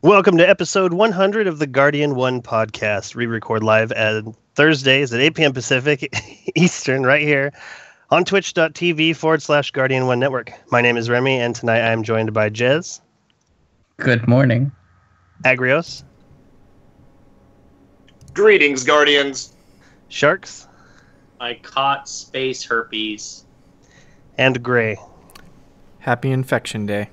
Welcome to episode 100 of the Guardian 1 podcast. We record live at Thursdays at 8 p.m. Pacific Eastern right here on twitch.tv/Guardian 1 Network. My name is Remy, and tonight I am joined by Jez. Good morning. Agrios. Greetings, Guardians. Sharks. I caught space herpes. And Gray. Happy Infection Day.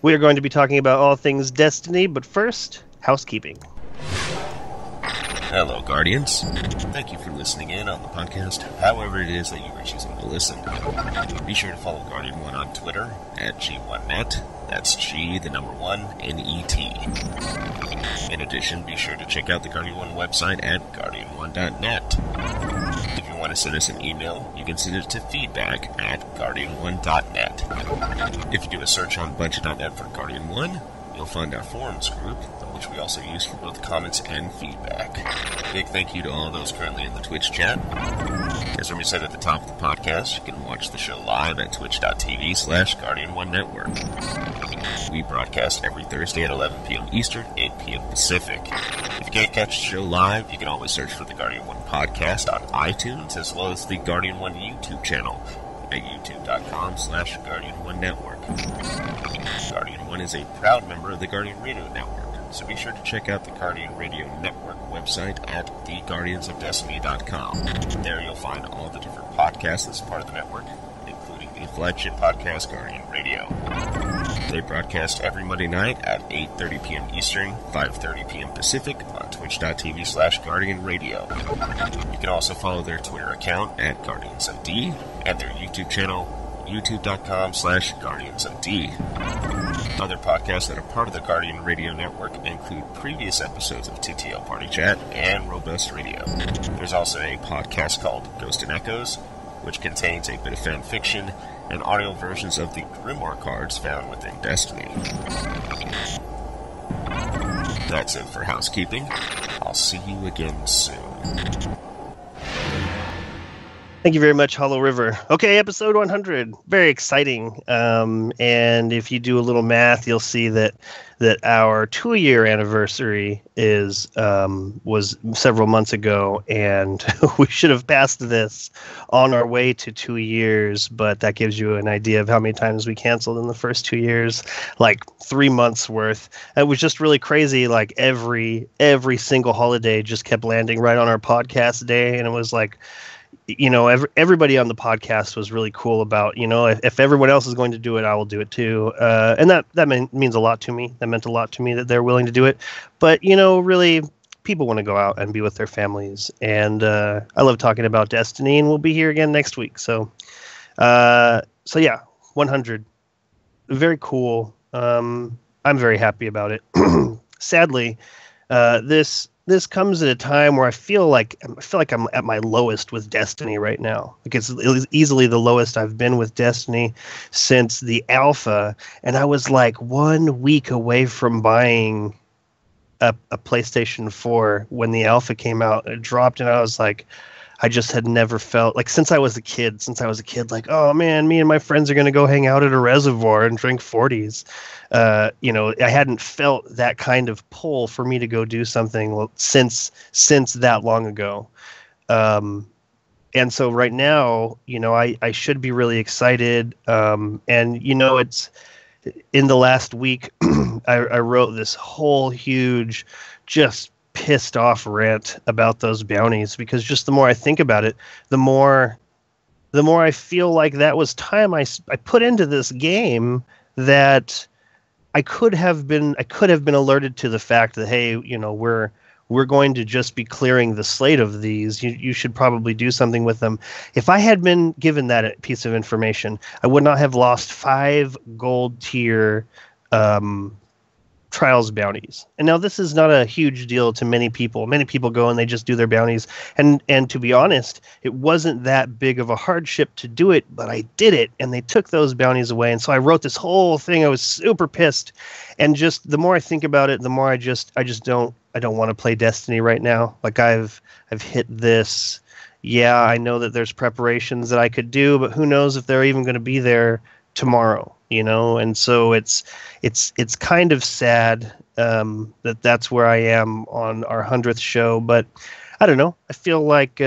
We are going to be talking about all things Destiny, but first, housekeeping. Hello, Guardians. Thank you for listening in on the podcast, however it is that you are choosing to listen. Be sure to follow Guardian 1 on Twitter, at G1Net. That's G, the number 1, N-E-T. In addition, be sure to check out the Guardian 1 website at guardian1.net. If you want to send us an email, you can send it to feedback@guardian1.net. If you do a search on Bunch.net for Guardian 1, you'll find our forums group, which we also use for both comments and feedback. Big thank you to all those currently in the Twitch chat. As Remy said at the top of the podcast, you can watch the show live at twitch.tv/Guardian1Network. We broadcast every Thursday at 11 p.m. Eastern, 8 p.m. Pacific. If you can't catch the show live, you can always search for the Guardian 1 podcast on iTunes, as well as the Guardian 1 YouTube channel at youtube.com/Guardian1Network. Guardian 1 is a proud member of the Guardian Radio Network, so be sure to check out the Guardian Radio Network website at theguardiansofdestiny.com. There you'll find all the different podcasts as part of the network, including the flagship podcast, Guardian Radio. They broadcast every Monday night at 8:30 p.m. Eastern, 5:30 p.m. Pacific on twitch.tv/Guardian Radio. You can also follow their Twitter account at GuardiansofD and their YouTube channel, youtube.com/GuardiansofD. Other podcasts that are part of the Guardian Radio Network include previous episodes of TTL Party Chat and Robust Radio. There's also a podcast called Ghost and Echoes, which contains a bit of fan fiction and audio versions of the Grimoire cards found within Destiny. That's it for housekeeping. I'll see you again soon. Thank you very much, Hollow River. Okay, episode 100. Very exciting. And if you do a little math, you'll see that our 2-year anniversary was several months ago, and we should have passed this on our way to 2 years, but that gives you an idea of how many times we canceled in the first 2 years, like 3 months worth. It was just really crazy. Like every single holiday just kept landing right on our podcast day, and it was like, you know, everybody on the podcast was really cool about, you know, if everyone else is going to do it, I will do it too. And that means a lot to me. That meant a lot to me that they're willing to do it. But, you know, really, people want to go out and be with their families. And I love talking about Destiny, and we'll be here again next week. So yeah, 100. Very cool. I'm very happy about it. Sadly, this comes at a time where I feel like I'm at my lowest with Destiny right now. Like it's easily the lowest I've been with Destiny since the alpha, and I was like 1 week away from buying a PlayStation 4 when the alpha came out. It dropped, and I was like, I just had never felt like since I was a kid, like, oh man, me and my friends are going to go hang out at a reservoir and drink 40s. You know, I hadn't felt that kind of pull for me to go do something since that long ago. And so right now, you know, I should be really excited. And, you know, it's in the last week, I wrote this whole huge, just pissed off rant about those bounties, because just the more I think about it, the more I feel like that was time I put into this game that I could have been alerted to the fact that, hey, you know, we're going to just be clearing the slate of these. You should probably do something with them. If I had been given that piece of information, I would not have lost 5 gold tier trials bounties. And now this is not a huge deal to many people. Many people go and they just do their bounties. And to be honest, it wasn't that big of a hardship to do it, but I did it, and they took those bounties away. And so I wrote this whole thing. I was super pissed. And just the more I think about it, the more I don't want to play Destiny right now. Like I've hit this. Yeah, I know that there's preparations that I could do, but who knows if they're even going to be there tomorrow, you know? And so it's kind of sad. that's where I am on our 100th show. But I don't know. I feel like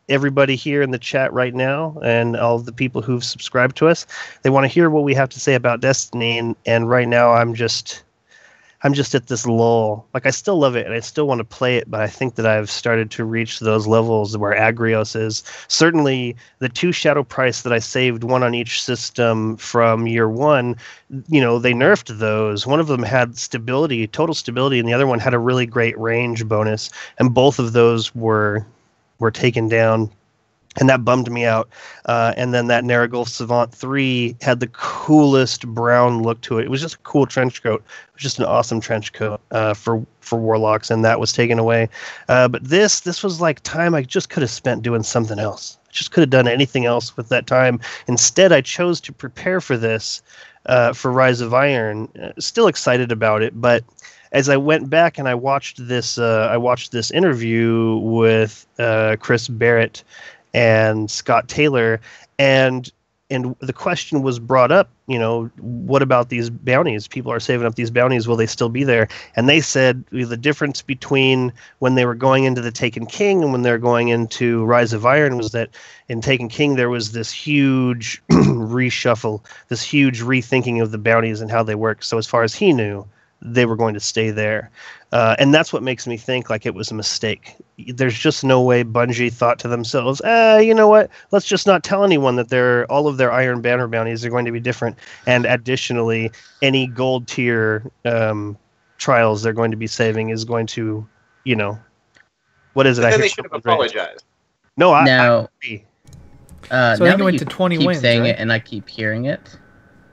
everybody here in the chat right now and all of the people who've subscribed to us, they want to hear what we have to say about Destiny. And right now I'm just at this lull. Like, I still love it and I still want to play it, but I think that I've started to reach those levels where Agrios is. Certainly the 2 Shadow Price that I saved, one on each system from year 1, they nerfed those. One of them had stability, total stability, and the other one had a really great range bonus, and both of those were taken down, and that bummed me out. And then that Narragulf Savant 3 had the coolest brown look to it. It was just a cool trench coat. It was just an awesome trench coat for Warlocks, and that was taken away. But this was like time I just could have spent doing something else. I just could have done anything else with that time. Instead, I chose to prepare for this, for Rise of Iron. Still excited about it, but as I went back and I watched this interview with Chris Barrett and Scott Taylor, and the question was brought up, what about these bounties? People are saving up these bounties. Will they still be there? And they said the difference between when they were going into the Taken King and when they're going into Rise of Iron was that in Taken King there was this huge reshuffle, this huge rethinking of the bounties and how they work. So as far as he knew, they were going to stay there. And that's what makes me think like it was a mistake. There's just no way Bungie thought to themselves, you know what? Let's just not tell anyone that all of their Iron Banner bounties are going to be different. And additionally, any gold tier trials they're going to be saving is going to, what is it? Then they should have apologized. No, I agree. So I think it went to 20 keep wins, saying right? it, and I keep hearing it.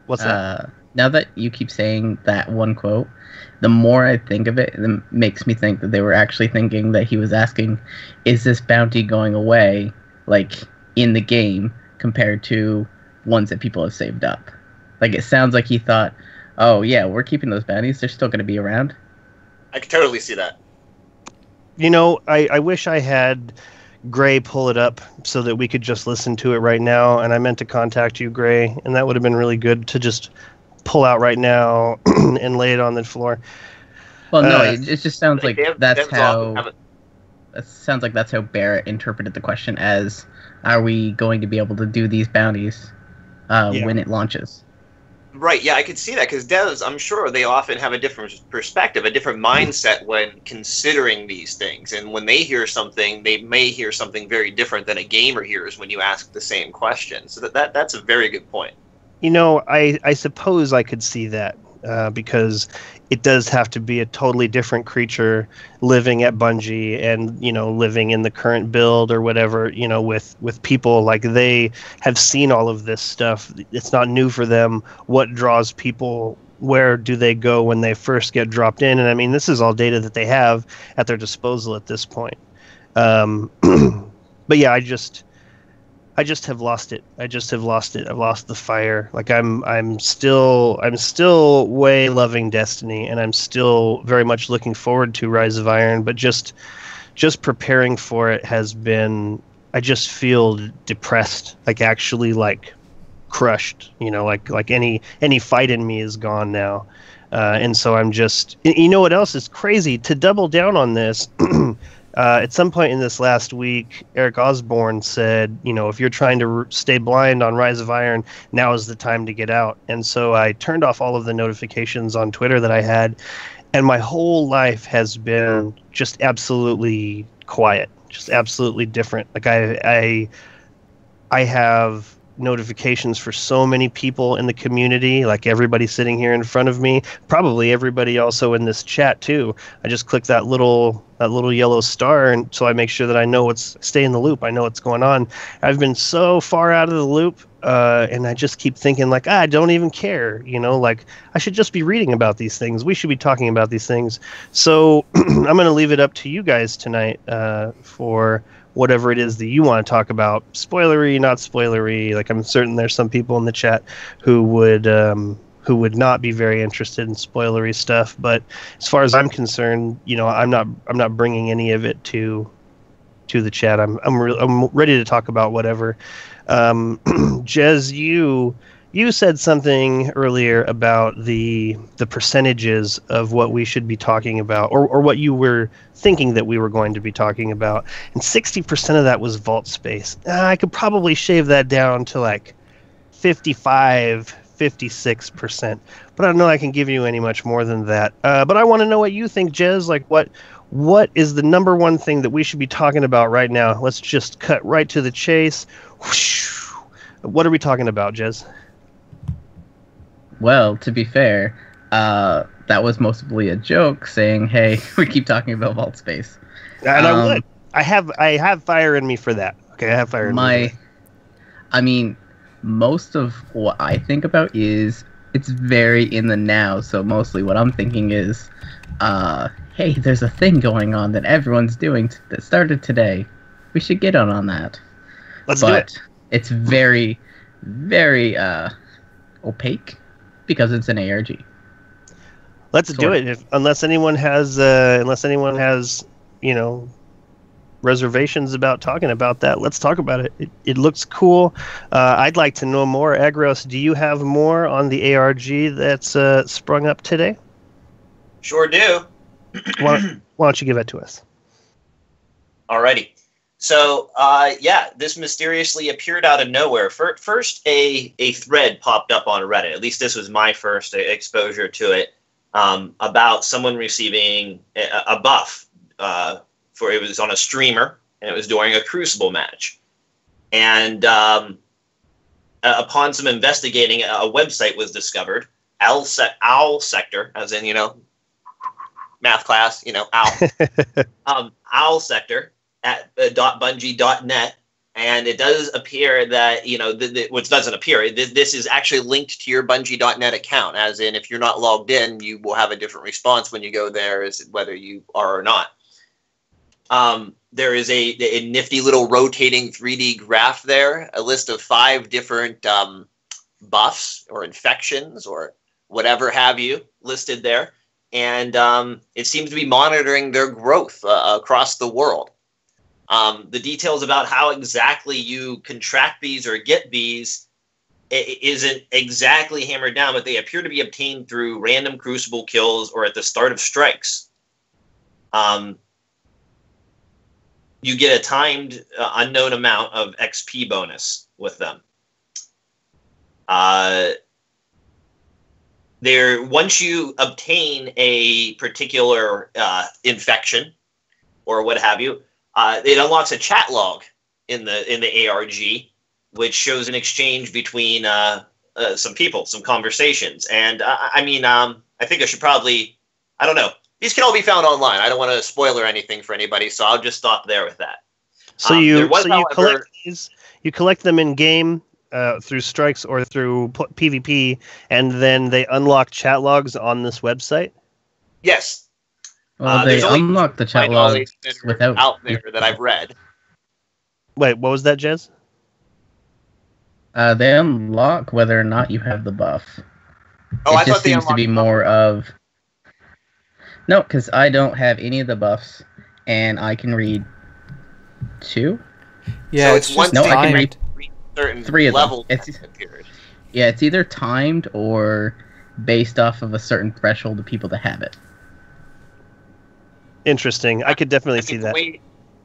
What's that? Now that you keep saying that one quote, the more I think of it, it makes me think that they were actually thinking that he was asking, is this bounty going away, like, in the game, compared to ones that people have saved up? Like, it sounds like he thought, oh, yeah, we're keeping those bounties. They're still going to be around. I could totally see that. I wish I had Gray pull it up so that we could just listen to it right now, and I meant to contact you, Gray, and that would have been really good to just pull out right now and lay it on the floor. Well, no, it just sounds like that's how. It sounds like that's how Barrett interpreted the question as, "Are we going to be able to do these bounties when it launches?" Right, yeah, I could see that, because devs, I'm sure they often have a different perspective, a different mindset when considering these things. And when they hear something, they may hear something very different than a gamer hears when you ask the same question. So that's a very good point. I suppose I could see that because it does have to be a totally different creature living at Bungie and, living in the current build or whatever, with people. Like, they have seen all of this stuff. It's not new for them. What draws people? Where do they go when they first get dropped in? And I mean, this is all data that they have at their disposal at this point. But yeah, I just have lost it. I've lost the fire. Like, I'm still way loving Destiny, and I'm still very much looking forward to Rise of Iron, but just preparing for it has been, I just feel depressed, like actually like crushed, like any fight in me is gone now. And so I'm just, what else is crazy? To double down on this, at some point in this last week, Eric Osborne said, if you're trying to stay blind on Rise of Iron, now is the time to get out. And so I turned off all of the notifications on Twitter that I had, and my whole life has been just absolutely quiet, just absolutely different. Like, I have notifications for so many people in the community, like everybody sitting here in front of me, probably everybody also in this chat too. I just click that little yellow star, and so I make sure that I know stay in the loop. I know what's going on. I've been so far out of the loop, and I just keep thinking like, I don't even care, like I should just be reading about these things. We should be talking about these things. So I'm going to leave it up to you guys tonight for whatever it is that you want to talk about, spoilery, not spoilery. Like, I'm certain there's some people in the chat who would not be very interested in spoilery stuff. But as far as I'm concerned, I'm not bringing any of it to the chat. I'm ready to talk about whatever. Jez, you you said something earlier about the percentages of what we should be talking about, or what you were thinking that we were going to be talking about, and 60% of that was vault space. I could probably shave that down to like 55, 56%, but I don't know I can give you any much more than that. But I want to know what you think, Jez. Like, what is the number one thing that we should be talking about right now? Let's just cut right to the chase. Whoosh. What are we talking about, Jez? Well, to be fair, that was mostly a joke saying, hey, we keep talking about vault space. And I would. I have fire in me for that. Okay, I have fire in me. I mean, most of what I think about is it's very in the now, so mostly what I'm thinking is, hey, there's a thing going on that everyone's doing that started today. We should get on that. Let's do it. It's very, very opaque because it's an ARG. Let's do it. Unless anyone has, reservations about talking about that, let's talk about it. It looks cool. I'd like to know more. Agros, do you have more on the ARG that's sprung up today? Sure do. Why don't you give it to us? Alrighty. So, this mysteriously appeared out of nowhere. First, a thread popped up on Reddit. At least this was my first exposure to it, about someone receiving a buff. It was on a streamer, and it was during a Crucible match. And upon some investigating, a website was discovered, Owl Sector, as in, math class, Owl. Owl Sector. At .bungie.net, and it does appear that which doesn't appear. This is actually linked to your Bungie.net account, as in if you're not logged in, you will have a different response when you go there, as whether you are or not. There is a nifty little rotating 3D graph there, a list of 5 different buffs or infections or whatever have you listed there, and it seems to be monitoring their growth across the world. The details about how exactly you contract these or get these isn't exactly hammered down, but they appear to be obtained through random Crucible kills or at the start of strikes. You get a timed unknown amount of XP bonus with them. Once you obtain a particular infection or what have you, it unlocks a chat log in the ARG, which shows an exchange between some people, some conversations. And I think I should probably, I don't know. These can all be found online. I don't want to spoil or anything for anybody, so I'll just stop there with that. So you collect these, you collect them in game through strikes or through PvP, and then they unlock chat logs on this website? Yes. Well, they unlock the chat logs without out there that I've read. Wait, what was that, Jez? They unlock whether or not you have the buff. Oh, I thought they just seems to be more of... No, because I don't have any of the buffs, and I can read 2. Yeah, so it's one no, thing I can read certain 3 of level. them. It's either timed or based off of a certain threshold of people to have it. Interesting. I could definitely see that.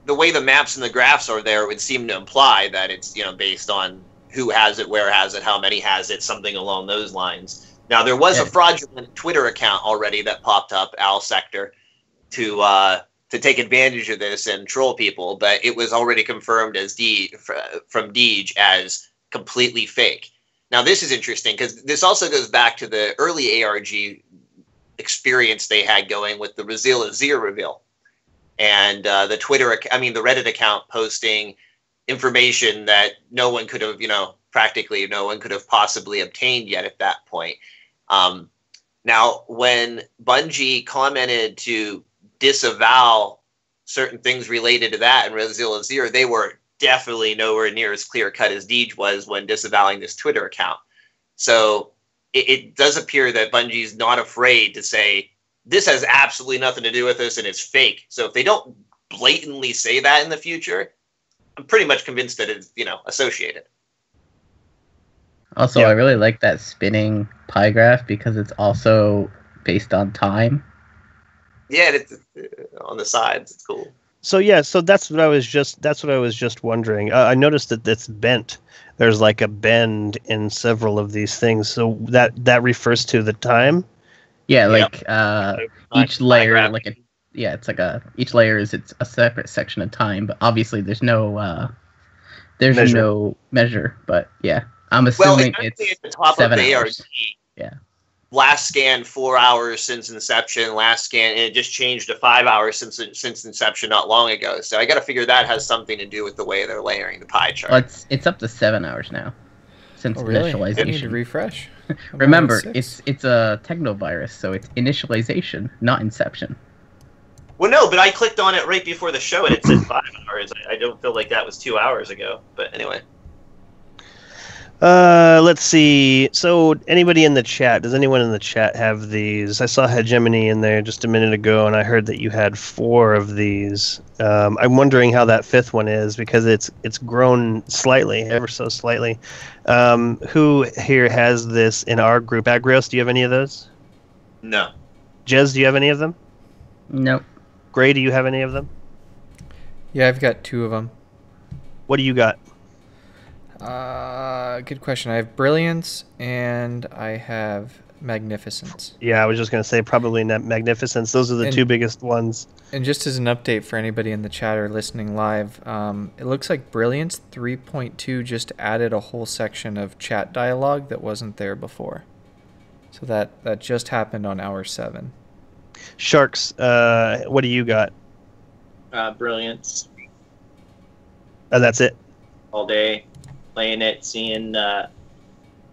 The way the maps and the graphs are there would seem to imply that it's based on who has it, where has it, how many has it, something along those lines. Now, there was a fraudulent Twitter account already that popped up, Owl Sector, to take advantage of this and troll people, but it was already confirmed as from Deej as completely fake. Now, this is interesting because this also goes back to the early ARG experience they had going with the Razil Azir reveal, and the Reddit account posting information that no one could have, practically no one could have possibly obtained yet at that point. Now, when Bungie commented to disavow certain things related to that and Razil Azir, they were definitely nowhere near as clear-cut as Deej was when disavowing this Twitter account. So it does appear that Bungie's not afraid to say, this has absolutely nothing to do with this and it's fake. So if they don't blatantly say that in the future, I'm pretty much convinced that it's, associated. Also, I really like that spinning pie graph because it's also based on time. Yeah, it's on the sides. It's cool. So that's what I was just wondering. I noticed that it's bent. There's like a bend in several of these things. So that refers to the time. Yeah, like each layer, it's like each layer is a separate section of time. But obviously, there's no measure. But yeah, I'm assuming it's at the top 7 of the hours. ARG. Yeah. Last scan 4 hours since inception. Last scan, and it just changed to 5 hours since inception not long ago. So I got to figure that has something to do with the way they're layering the pie chart. Well, it's up to 7 hours now since initialization. I need to refresh. Remember, it's a techno-virus, so it's initialization, not inception. Well, no, but I clicked on it right before the show, and it said 5 hours. I don't feel like that was 2 hours ago. But anyway. Let's see. So, anybody in the chat? Does anyone in the chat have these? I saw Hegemony in there just a minute ago, and I heard that you had 4 of these. I'm wondering how that 5th one is because it's grown slightly, ever so slightly. Who here has this in our group? Agrios, do you have any of those? No. Jez, do you have any of them? Nope. Gray, do you have any of them? Yeah, I've got 2 of them. What do you got? Good question. I have Brilliance and I have Magnificence. Yeah, I was just going to say probably Magnificence. Those are the 2 biggest ones. And just as an update for anybody in the chat or listening live, it looks like Brilliance 3.2 just added a whole section of chat dialogue that wasn't there before. So that just happened on hour 7. Sharks, what do you got? Brilliance. And that's it? All day. Playing it,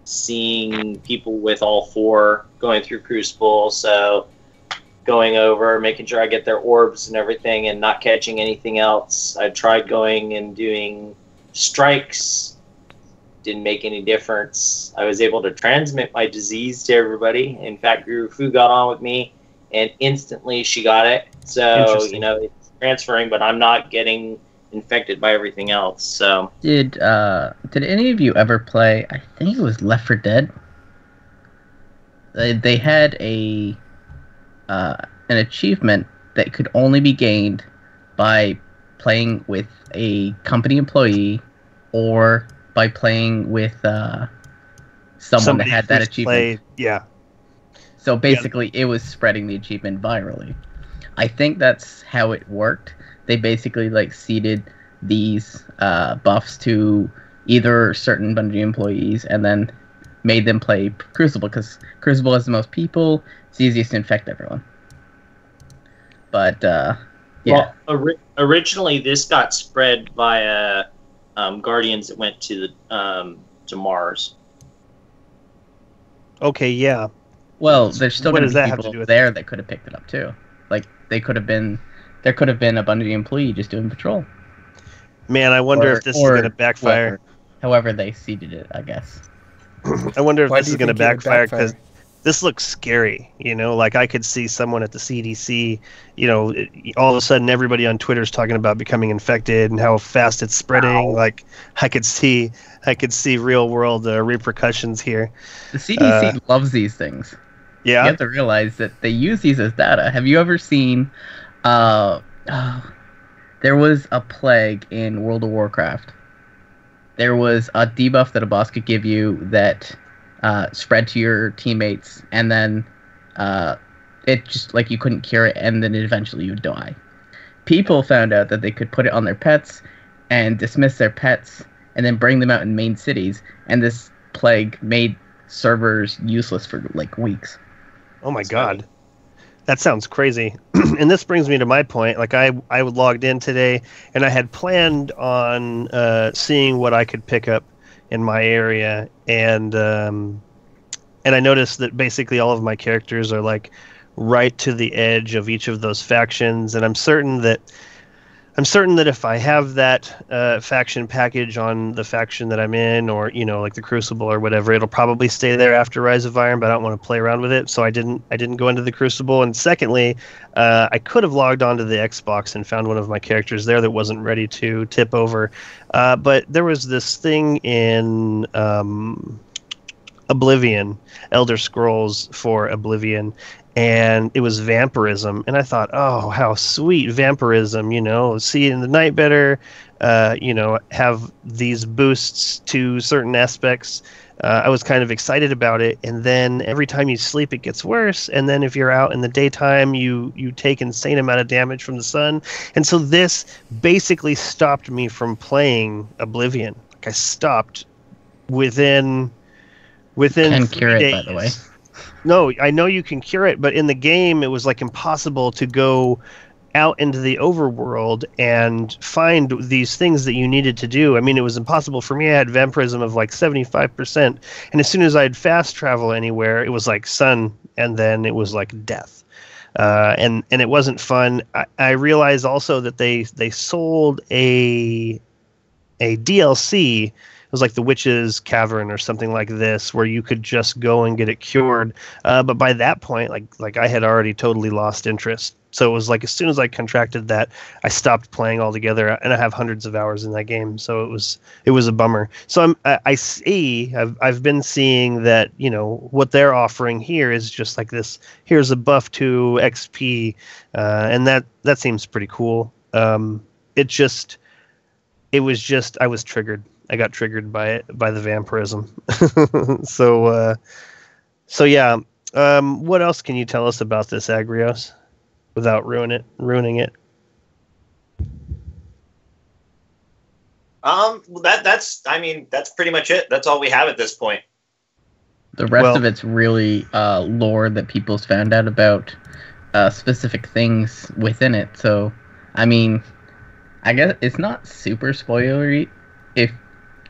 seeing people with all 4 going through Crucible, so going over, making sure I get their orbs and everything and not catching anything else. I tried going and doing strikes, didn't make any difference. I was able to transmit my disease to everybody. In fact, Guru Fu got on with me, and instantly she got it. So, it's transferring, but I'm not getting infected by everything else. So did any of you ever play, I think it was Left 4 Dead? They had an achievement that could only be gained by playing with a company employee or by playing with someone that had that achievement. Yeah. So basically it was spreading the achievement virally. I think that's how it worked. They basically seeded these buffs to either certain Bungie employees and then made them play Crucible because Crucible has the most people. It's easiest to infect everyone. But yeah. Well, originally this got spread via Guardians that went to Mars. Okay, yeah. Well, there's still going to be people there that could have picked it up too. There could have been a Bungie employee just doing patrol. Man, I wonder if this is going to backfire. However they seeded it, I guess. I wonder if this is going to backfire because this looks scary. I could see someone at the CDC, all of a sudden everybody on Twitter is talking about becoming infected and how fast it's spreading. Wow. I could see real world repercussions here. The CDC loves these things. Yeah. You have to realize that they use these as data. Have you ever seen there was a plague in World of Warcraft. There was a debuff that a boss could give you that spread to your teammates, and then it just you couldn't cure it, and then eventually you'd die. People found out that they could put it on their pets and dismiss their pets and then bring them out in main cities, and this plague made servers useless for weeks. Oh my god. That sounds crazy. And this brings me to my point. I logged in today and I had planned on seeing what I could pick up in my area, and I noticed that basically all of my characters are right to the edge of each of those factions, and I'm certain that if I have that faction package on the faction that I'm in, or the Crucible or whatever, it'll probably stay there after Rise of Iron, but I don't want to play around with it, so I didn't go into the Crucible. And secondly, I could have logged onto the Xbox and found one of my characters there that wasn't ready to tip over, but there was this thing in Oblivion, Elder Scrolls for Oblivion, and it was vampirism. And I thought, oh, how sweet vampirism! See in the night better. Have these boosts to certain aspects. I was kind of excited about it, and then every time you sleep, it gets worse. And then if you're out in the daytime, you take insane amount of damage from the sun. And so this basically stopped me from playing Oblivion. Like I stopped within Can 3 cure it, days. by the way. No, I know you can cure it, but in the game, it was like impossible to go out into the overworld and find these things that you needed to do. I mean, it was impossible for me. I had vampirism of like 75%, and as soon as I'd fast travel anywhere, it was like sun, and then it was like death. And it wasn't fun. I realized also that they sold a DLC. It was like the Witch's Cavern or something like this, where you could just go and get it cured. But by that point, like I had already totally lost interest. So it was like as soon as I contracted that, I stopped playing altogether, and I have hundreds of hours in that game. So it was a bummer. So I've been seeing that what they're offering here is just like this. Here's a buff to XP, and that seems pretty cool. I was triggered. I got triggered by it, by the vampirism. So yeah. What else can you tell us about this, Agrios, without ruining it? That's pretty much it. That's all we have at this point. The rest of it's really lore that people's found out about specific things within it. So, I mean, I guess it's not super spoilery if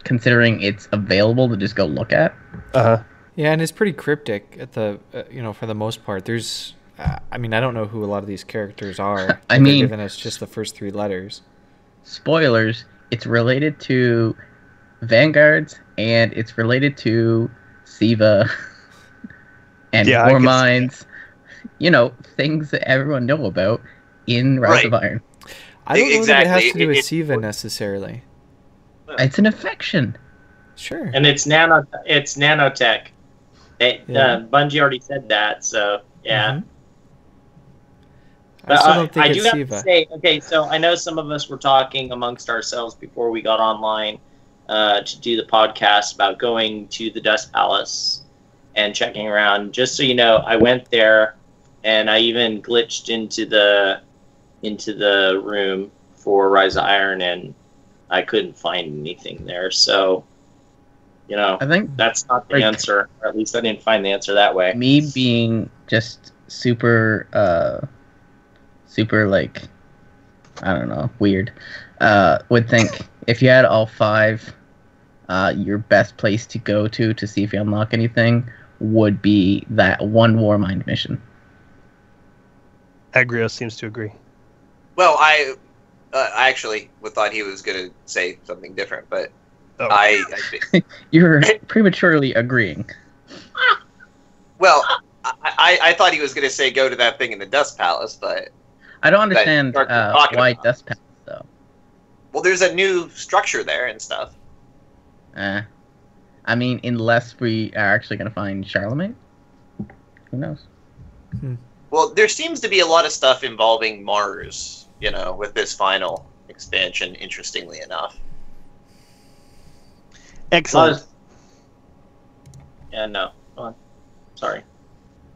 considering it's available to just go look at. Uh-huh. Yeah, and it's pretty cryptic at the for the most part. There's I don't know who a lot of these characters are. They're giving us just the first 3 letters. Spoilers, it's related to Vanguards, and it's related to Siva and War Mines. Things that everyone know about in Rise of Iron. I don't know that it has to do with Siva necessarily. It's an affection. Sure. And it's nanotech. Bungie already said that, so yeah. Mm-hmm. I still don't think I it's do have Siva. to say, okay, so I know some of us were talking amongst ourselves before we got online to do the podcast about going to the Dust Palace and checking around. Just so you know, I went there, and I even glitched into the room for Rise of Iron, and I couldn't find anything there. So, I think that's not the answer, or at least I didn't find the answer that way. Me being just super like, I don't know, weird, would think if you had all 5, your best place to go to see if you unlock anything would be that one Warmind mission. Agrios seems to agree. Well, I actually thought he was going to say something different, but I You're prematurely agreeing. Well, I thought he was going to say go to that thing in the Dust Palace, but I don't understand why Dust Palace, though. Well, there's a new structure there and stuff. Unless we are actually going to find Charlemagne. Who knows? Well, there seems to be a lot of stuff involving Mars, with this final expansion, interestingly enough. Excellent. Yeah, no. Go on. Sorry.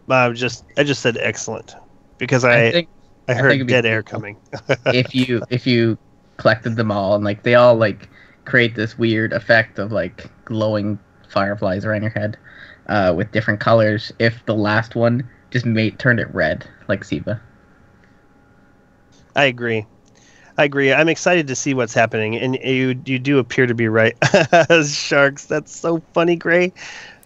I just said excellent because I heard dead air coming. if you collected them all, and they all create this weird effect of glowing fireflies around your head with different colors. If the last one just turned it red like Siva. I agree. I'm excited to see what's happening, and you do appear to be right. Sharks, that's so funny, Gray.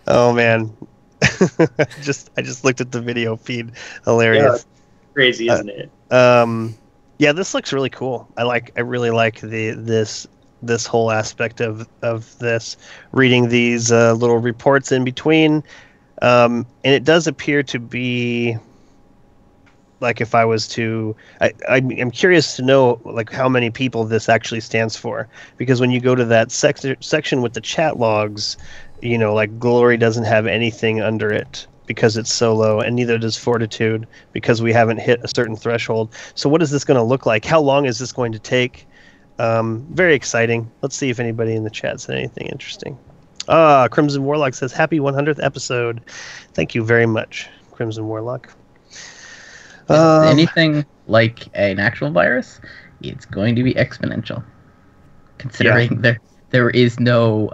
Oh man, I just looked at the video feed. Hilarious. Yeah, crazy, isn't it? Yeah, this looks really cool. I really like this whole aspect of this. Reading these little reports in between, and it does appear to be. If I was to, I'm curious to know how many people this actually stands for, because when you go to that section with the chat logs, like Glory doesn't have anything under it because it's so low, and neither does Fortitude because we haven't hit a certain threshold. So what is this going to look like? How long is this going to take? Very exciting. Let's see if anybody in the chat said anything interesting. Crimson Warlock says, happy 100th episode. Thank you very much, Crimson Warlock. Anything like an actual virus, it's going to be exponential. Considering there is no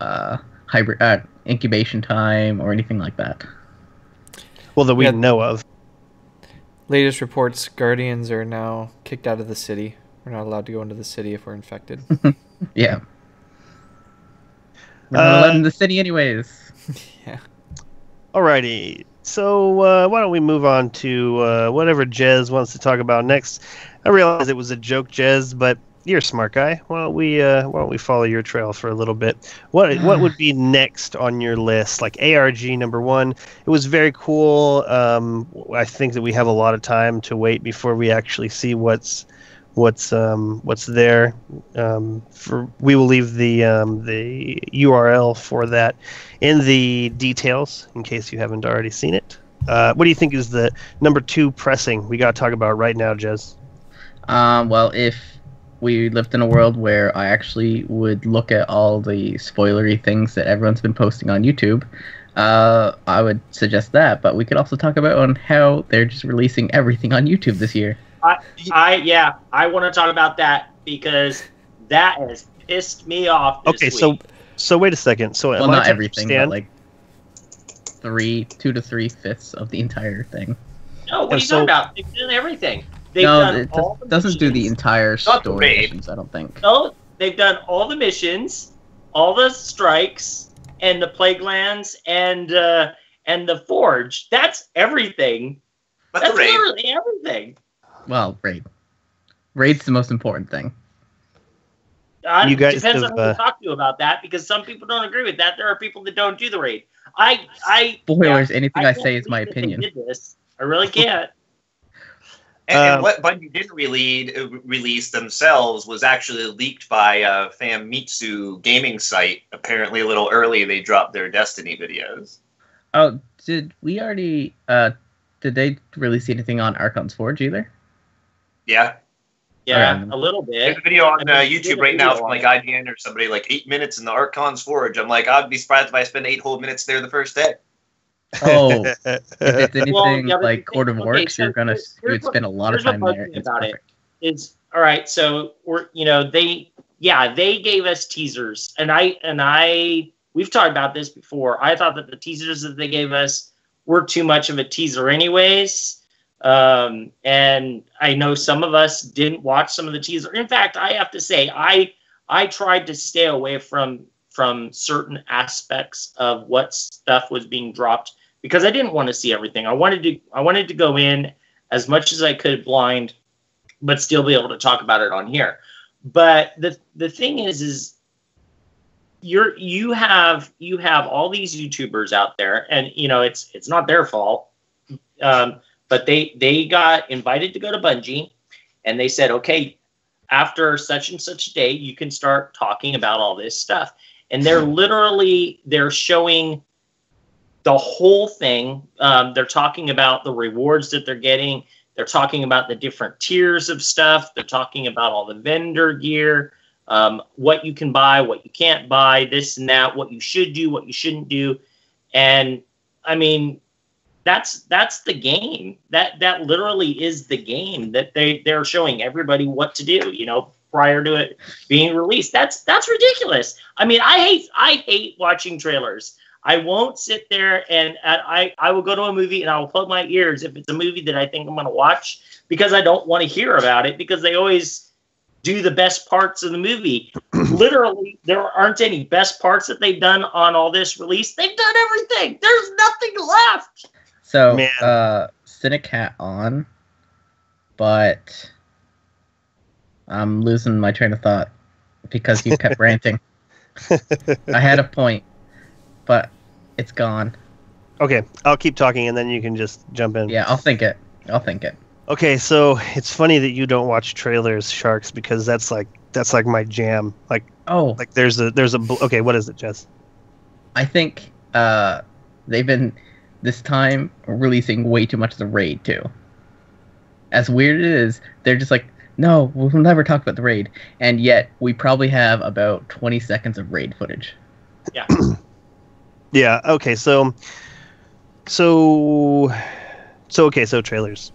hybrid incubation time or anything like that. Well, that we know of. Latest reports, Guardians are now kicked out of the city. We're not allowed to go into the city if we're infected. Yeah. We're not allowed in the city anyways. Yeah. Alrighty. So why don't we move on to whatever Jez wants to talk about next? I realize it was a joke, Jez, but you're a smart guy. Why don't we follow your trail for a little bit? What would be next on your list? Like ARG #1. It was very cool. I think that we have a lot of time to wait before we actually see what's there. We will leave the URL for that in the details in case you haven't already seen it. What do you think is the #2 pressing we got to talk about right now, Jez? Well, if we lived in a world where I actually would look at all the spoilery things that everyone's been posting on YouTube, I would suggest that. But we could also talk about on how they're just releasing everything on YouTube this year. I want to talk about that because that has pissed me off this week. So wait a second. So well, not everything, but like 2 to 3/5 of the entire thing. No, what are you talking about? They've done everything. It doesn't do the entire story missions, I don't think. No, they've done all the missions, all the strikes, and the plague lands, and the forge. That's everything. But That's the raid. literally everything. Well, raid. Raid's the most important thing. You guys depends on who you talk to about that, because some people don't agree with that. There are people that don't do the raid. Spoilers. Anything I say is my opinion. Did this. I really can't. And what Bungie didn't release themselves was actually leaked by Famitsu gaming site. Apparently, a little early, they dropped their Destiny videos. Oh, did we already? Did they release anything on Archon's Forge either? Yeah. Yeah, a little bit. There's a video on YouTube right now from like IGN or somebody, like 8 minutes in the Archon's Forge. I'm like, I'd be surprised if I spend 8 whole minutes there the first day. Oh, if it's anything like Court of Works, you would spend a lot of time there. It's about perfect. It's all right. So they gave us teasers, and we've talked about this before. I thought that the teasers that they gave us were too much of a teaser, anyways. And I know some of us didn't watch some of the teaser. In fact, I have to say, I tried to stay away from certain aspects of what stuff was being dropped because I didn't want to see everything. I wanted to go in as much as I could blind, but still be able to talk about it on here. But the thing is you have all these YouTubers out there, and it's not their fault. But they got invited to go to Bungie, and they said, okay, after such and such a day, you can start talking about all this stuff. And they're showing the whole thing. They're talking about the rewards that they're getting. They're talking about the different tiers of stuff. They're talking about all the vendor gear, what you can buy, what you can't buy, this and that, what you should do, what you shouldn't do. And I mean, that's the game. That literally is the game that they're showing everybody what to do, prior to it being released. That's ridiculous. I mean, I hate watching trailers. I won't sit there and I will go to a movie and I will plug my ears if it's a movie that I think I'm going to watch, because I don't want to hear about it, because they always do the best parts of the movie. Literally, there aren't any best parts that they've done on all this release. They've done everything. There's nothing left. So, Cynic hat on, but I'm losing my train of thought because you kept ranting. I had a point, but it's gone. Okay, I'll keep talking and then you can just jump in. Yeah, I'll think it. Okay, so it's funny that you don't watch trailers, Sharks, because that's like my jam. Like there's a okay, what is it, Jess? I think they've been this time releasing way too much of the raid too. As weird as it is, they're just like, no, we'll never talk about the raid, and yet we probably have about 20 seconds of raid footage. Yeah. Yeah. Okay. So trailers.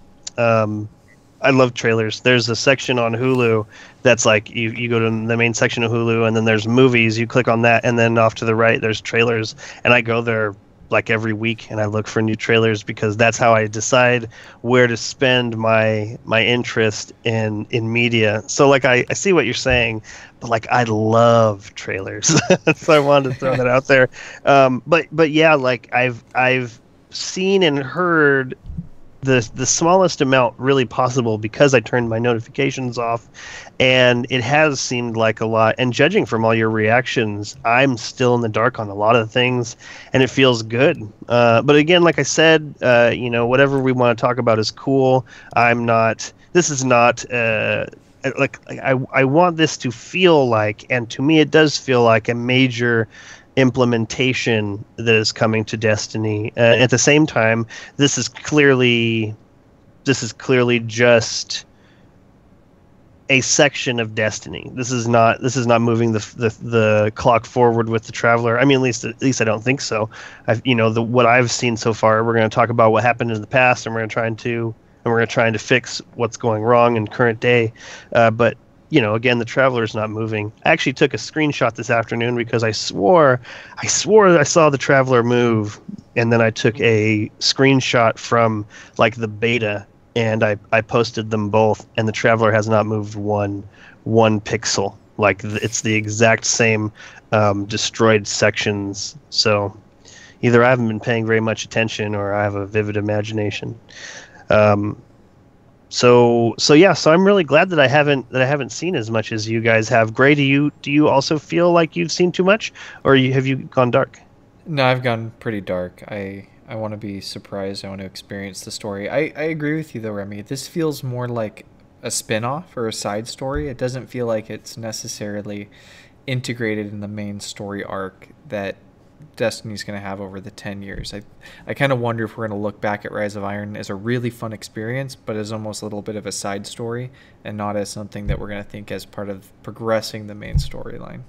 I love trailers. There's a section on Hulu that's like you go to the main section of Hulu, and then there's movies. You click on that, and then off to the right there's trailers. And I go there like every week, and I look for new trailers because that's how I decide where to spend my interest in media. So like I see what you're saying, but like I love trailers, so I wanted to throw that out there. But yeah, like I've seen and heard the smallest amount really possible because I turned my notifications off, and it has seemed like a lot. And judging from all your reactions, I'm still in the dark on a lot of things, and it feels good. But again, like I said, whatever we want to talk about is cool. This is not I want this to feel like, and to me it does feel like, a major implementation that is coming to Destiny. At the same time, this is clearly just a section of Destiny. This is not moving the clock forward with the Traveler. I mean, at least I don't think so. What I've seen so far, we're going to talk about what happened in the past, and we're going to try to fix what's going wrong in current day. But again, the Traveler is not moving. I actually took a screenshot this afternoon because I swore I saw the Traveler move, and then I took a screenshot from like the beta, and I posted them both, and the Traveler has not moved one pixel. Like it's the exact same destroyed sections. So either I haven't been paying very much attention, or I have a vivid imagination. So I'm really glad that I haven't seen as much as you guys have. Gray, do you also feel like you've seen too much, or have you gone dark? No, I've gone pretty dark. I want to be surprised. I want to experience the story. I agree with you though, Remy. This feels more like a spin-off or a side story. It doesn't feel like it's necessarily integrated in the main story arc that Destiny's going to have over the 10 years. I kind of wonder if we're going to look back at Rise of Iron as a really fun experience, but as almost a little bit of a side story, and not as something that we're going to think as part of progressing the main storyline.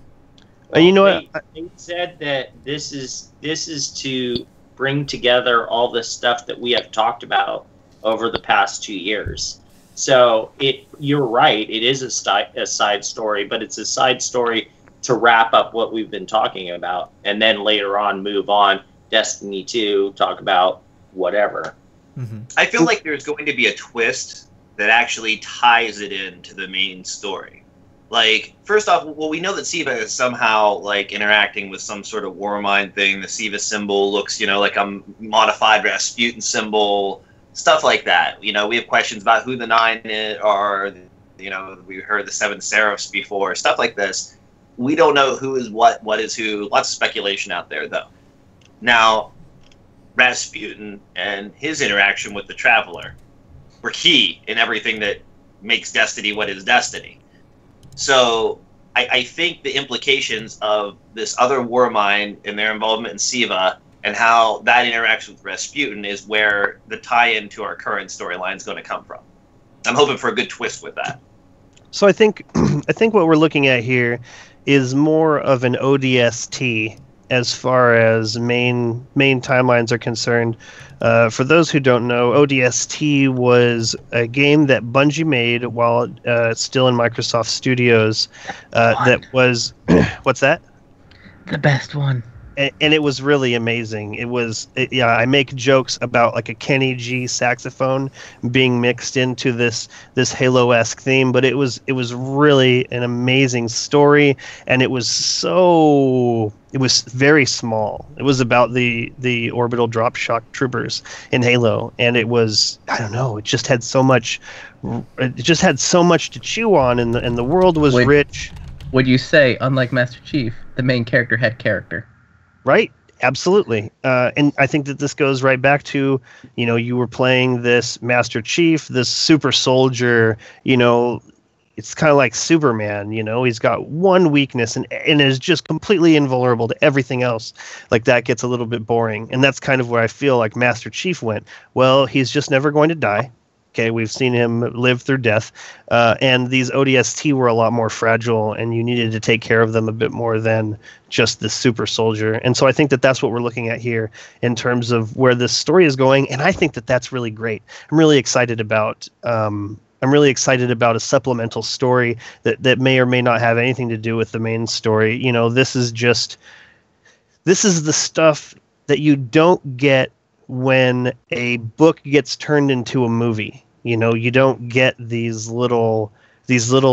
Well, they said that this is to bring together all the stuff that we have talked about over the past 2 years. So you're right, it is a side story, but it's a side story to wrap up what we've been talking about, and then later on move on Destiny 2, talk about whatever. Mm-hmm. I feel like there's going to be a twist that actually ties it into the main story. Like, first off, well, we know that Siva is somehow like interacting with some sort of Warmind thing. The Siva symbol looks, like a modified Rasputin symbol, stuff like that. We have questions about who the 9 are. We heard the 7 Seraphs before, stuff like this. We don't know who is what is who. Lots of speculation out there, though. Now, Rasputin and his interaction with the Traveler were key in everything that makes Destiny what is Destiny. So I think the implications of this other Warmind and their involvement in Siva and how that interacts with Rasputin is where the tie-in to our current storyline is going to come from. I'm hoping for a good twist with that. So I think what we're looking at here is more of an ODST as far as main timelines are concerned. For those who don't know, ODST was a game that Bungie made while still in Microsoft Studios. That was what's that? The best one. And it was really amazing. I make jokes about like a Kenny G saxophone being mixed into this Halo-esque theme, but it was really an amazing story, and it was very small. It was about the orbital drop shock troopers in Halo, and it just had so much to chew on, and the world was rich. Would you say, unlike Master Chief, the main character had character? Right, absolutely, and I think that this goes right back to, you were playing this Master Chief, this super soldier, it's kind of like Superman, you know, he's got one weakness and is just completely invulnerable to everything else. Like that gets a little bit boring. And that's kind of where I feel like Master Chief went. Well, he's just never going to die. Okay, we've seen him live through death. And these ODST were a lot more fragile, and you needed to take care of them a bit more than just the super soldier. And so I think that that's what we're looking at here in terms of where this story is going. And I think that that's really great. I'm really excited about a supplemental story that may or may not have anything to do with the main story. You know, this is the stuff that you don't get when a book gets turned into a movie. You know, you don't get these little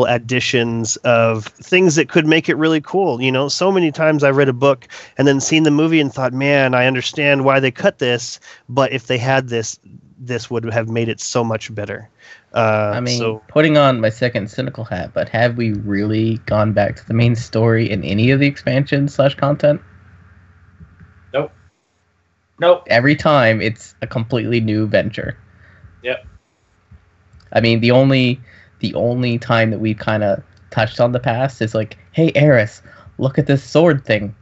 additions of things that could make it really cool. You know, so many times I read a book and then seen the movie and thought, man, I understand why they cut this, but if they had this would have made it so much better. Putting on my second cynical hat, but have we really gone back to the main story in any of the expansions / content? Nope. Every time it's a completely new venture. Yep. I mean, the only time that we've kind of touched on the past is like, hey, Eris, look at this sword thing.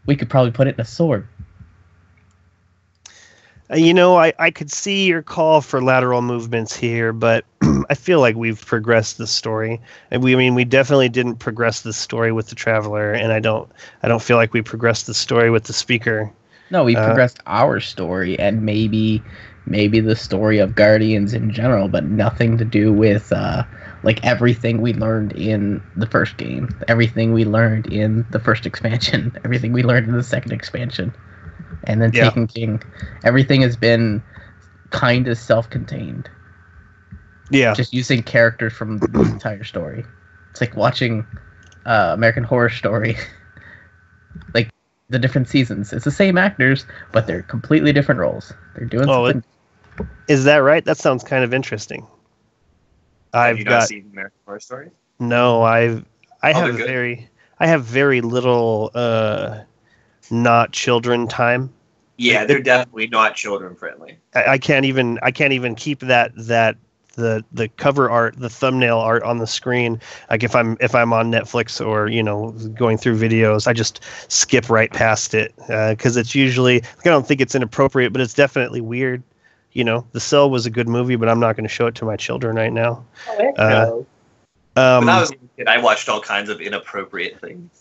We could probably put it in a sword. You know, I could see your call for lateral movements here, but I feel like we've progressed the story. And we definitely didn't progress the story with the Traveler, and I don't feel like we progressed the story with the Speaker. No, we progressed our story and maybe the story of Guardians in general, but nothing to do with like everything we learned in the first game, everything we learned in the first expansion, everything we learned in the second expansion, and then Taken King. Everything has been kind of self-contained. Yeah, just using characters from the entire story. It's like watching American Horror Story. Like, the different seasons. It's the same actors, but they're completely different roles. They're doing something. Is that right? That sounds kind of interesting. Have you not seen American Horror Story? No, I have very little not children time. Yeah, they're definitely not children friendly. I can't even keep that the cover art, the thumbnail art on the screen. Like if I'm on Netflix or, you know, going through videos, I just skip right past it because it's usually, I don't think it's inappropriate, but it's definitely weird. You know, The Cell was a good movie, but I'm not going to show it to my children right now. When I was a kid, I watched all kinds of inappropriate things.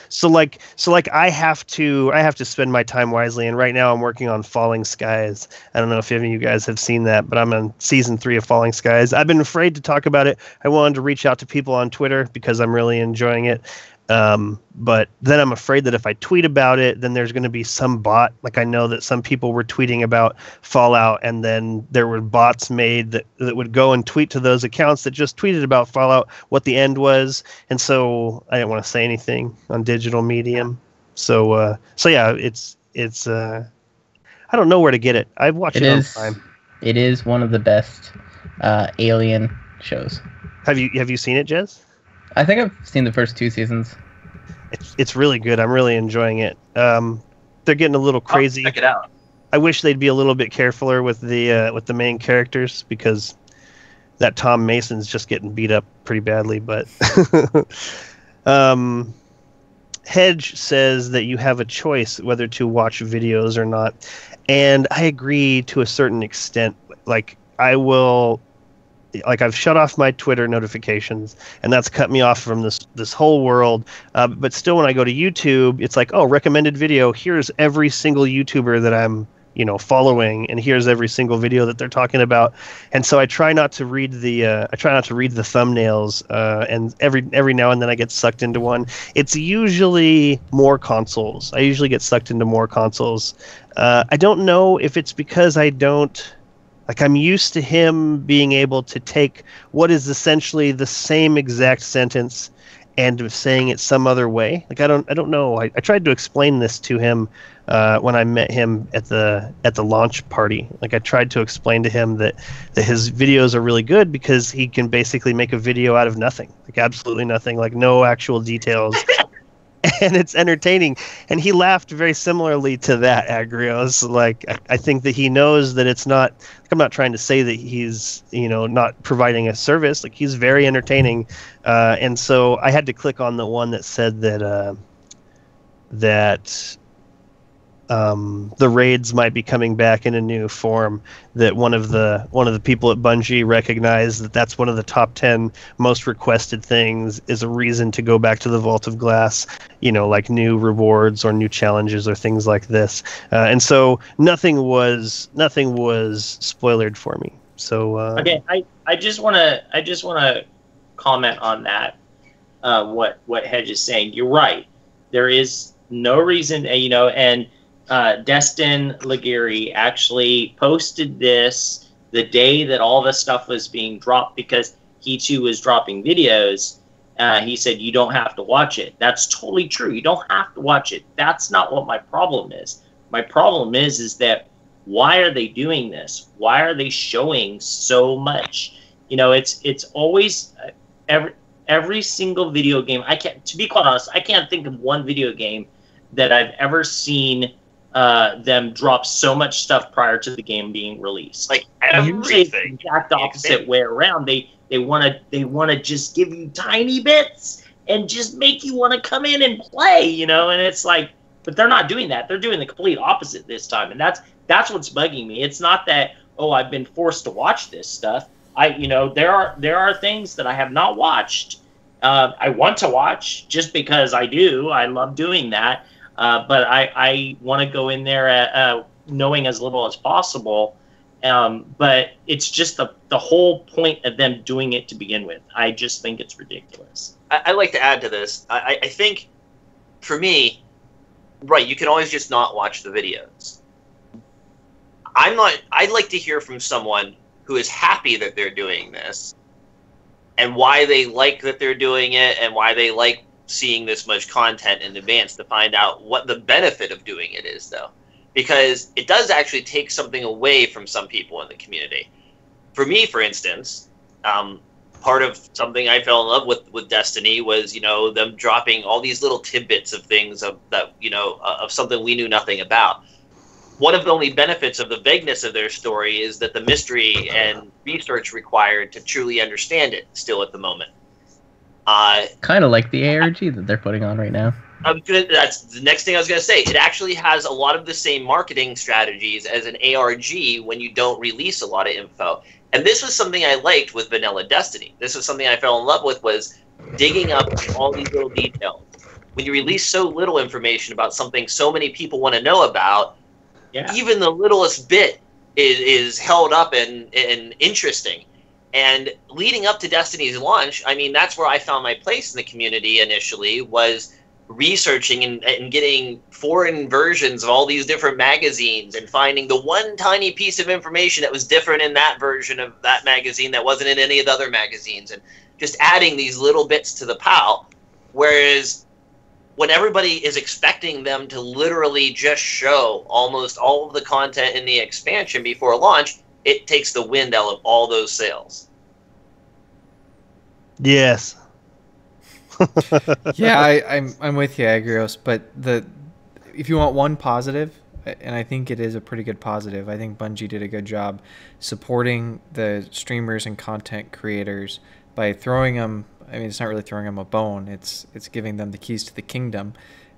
So I have to spend my time wisely, and right now I'm working on Falling Skies. I don't know if any of you guys have seen that, but I'm on season 3 of Falling Skies. I've been afraid to talk about it. I wanted to reach out to people on Twitter because I'm really enjoying it. But then I'm afraid that if I tweet about it, then there's going to be some bot. Like I know that some people were tweeting about Fallout, and then there were bots made that would go and tweet to those accounts that just tweeted about Fallout, what the end was. And so I didn't want to say anything on digital medium. So yeah, it's I don't know where to get it. I've watched it on Prime. It is one of the best Alien shows. Have you seen it, Jez? I think I've seen the first 2 seasons. It's really good. I'm really enjoying it. They're getting a little crazy. Check it out. I wish they'd be a little bit carefuler with the main characters because that Tom Mason's just getting beat up pretty badly. But Hedge says that you have a choice whether to watch videos or not, and I agree to a certain extent. Like I've shut off my Twitter notifications, and that's cut me off from this whole world. But still, when I go to YouTube, it's like, oh, recommended video. Here's every single YouTuber that I'm, following, and here's every single video that they're talking about. And so I try not to read the thumbnails. And every now and then I get sucked into one. It's usually more consoles. I usually get sucked into more consoles. I don't know if it's because I'm used to him being able to take what is essentially the same exact sentence and saying it some other way. Like I don't know. I tried to explain this to him when I met him at the launch party. Like I tried to explain to him that his videos are really good because he can basically make a video out of nothing, like absolutely nothing, like no actual details. and it's entertaining. And he laughed very similarly to that, Agrios. Like, I think that he knows that it's not, I'm not trying to say that he's, not providing a service. Like, he's very entertaining. And so I had to click on the one that said that the raids might be coming back in a new form, that one of the people at Bungie recognized that that's one of the top 10 most requested things, is a reason to go back to the Vault of Glass, like new rewards or new challenges or things like this. And so nothing was spoilered for me. So okay, I just want to comment on that. What Hedge is saying, you're right. There is no reason, and Destin Laguerre actually posted this the day that all this stuff was being dropped, because he too was dropping videos. He said, you don't have to watch it. That's totally true. You don't have to watch it. That's not what my problem is. My problem is that why are they doing this? Why are they showing so much? It's always every single video game. To be quite honest, I can't think of one video game that I've ever seen them drop so much stuff prior to the game being released. Like usually it's the everything. exact opposite way around. They want to just give you tiny bits and just make you want to come in and play, and it's like, but they're not doing that. They're doing the complete opposite this time, and that's what's bugging me. It's not that, oh, I've been forced to watch this stuff. There are things that I have not watched. I want to watch just because I do. I love doing that. But I want to go in there knowing as little as possible. But it's just the whole point of them doing it to begin with. I just think it's ridiculous. I'd like to add to this. I think, for me, right, you can always just not watch the videos. I'd like to hear from someone who is happy that they're doing this, and why they like that they're doing it, and why they like seeing this much content in advance, to find out what the benefit of doing it is, though. Because it does actually take something away from some people in the community. For me, for instance, part of something I fell in love with Destiny was, them dropping all these little tidbits of things of something we knew nothing about. One of the only benefits of the vagueness of their story is that the mystery and research required to truly understand it still at the moment. Kind of like the ARG that they're putting on right now. That's the next thing I was going to say. It actually has a lot of the same marketing strategies as an ARG when you don't release a lot of info. And this was something I liked with Vanilla Destiny. This was something I fell in love with, was digging up all these little details. When you release so little information about something so many people want to know about, even the littlest bit is held up and interesting. And leading up to Destiny's launch, that's where I found my place in the community initially, was researching and getting foreign versions of all these different magazines, and finding the one tiny piece of information that was different in that version of that magazine that wasn't in any of the other magazines, and just adding these little bits to the pile. Whereas when everybody is expecting them to literally just show almost all of the content in the expansion before launch, it takes the wind out of all those sails. Yes. Yeah, I'm with you, Agrios. But if you want one positive, and I think it is a pretty good positive, I think Bungie did a good job supporting the streamers and content creators by throwing them. It's not really throwing them a bone. It's giving them the keys to the kingdom,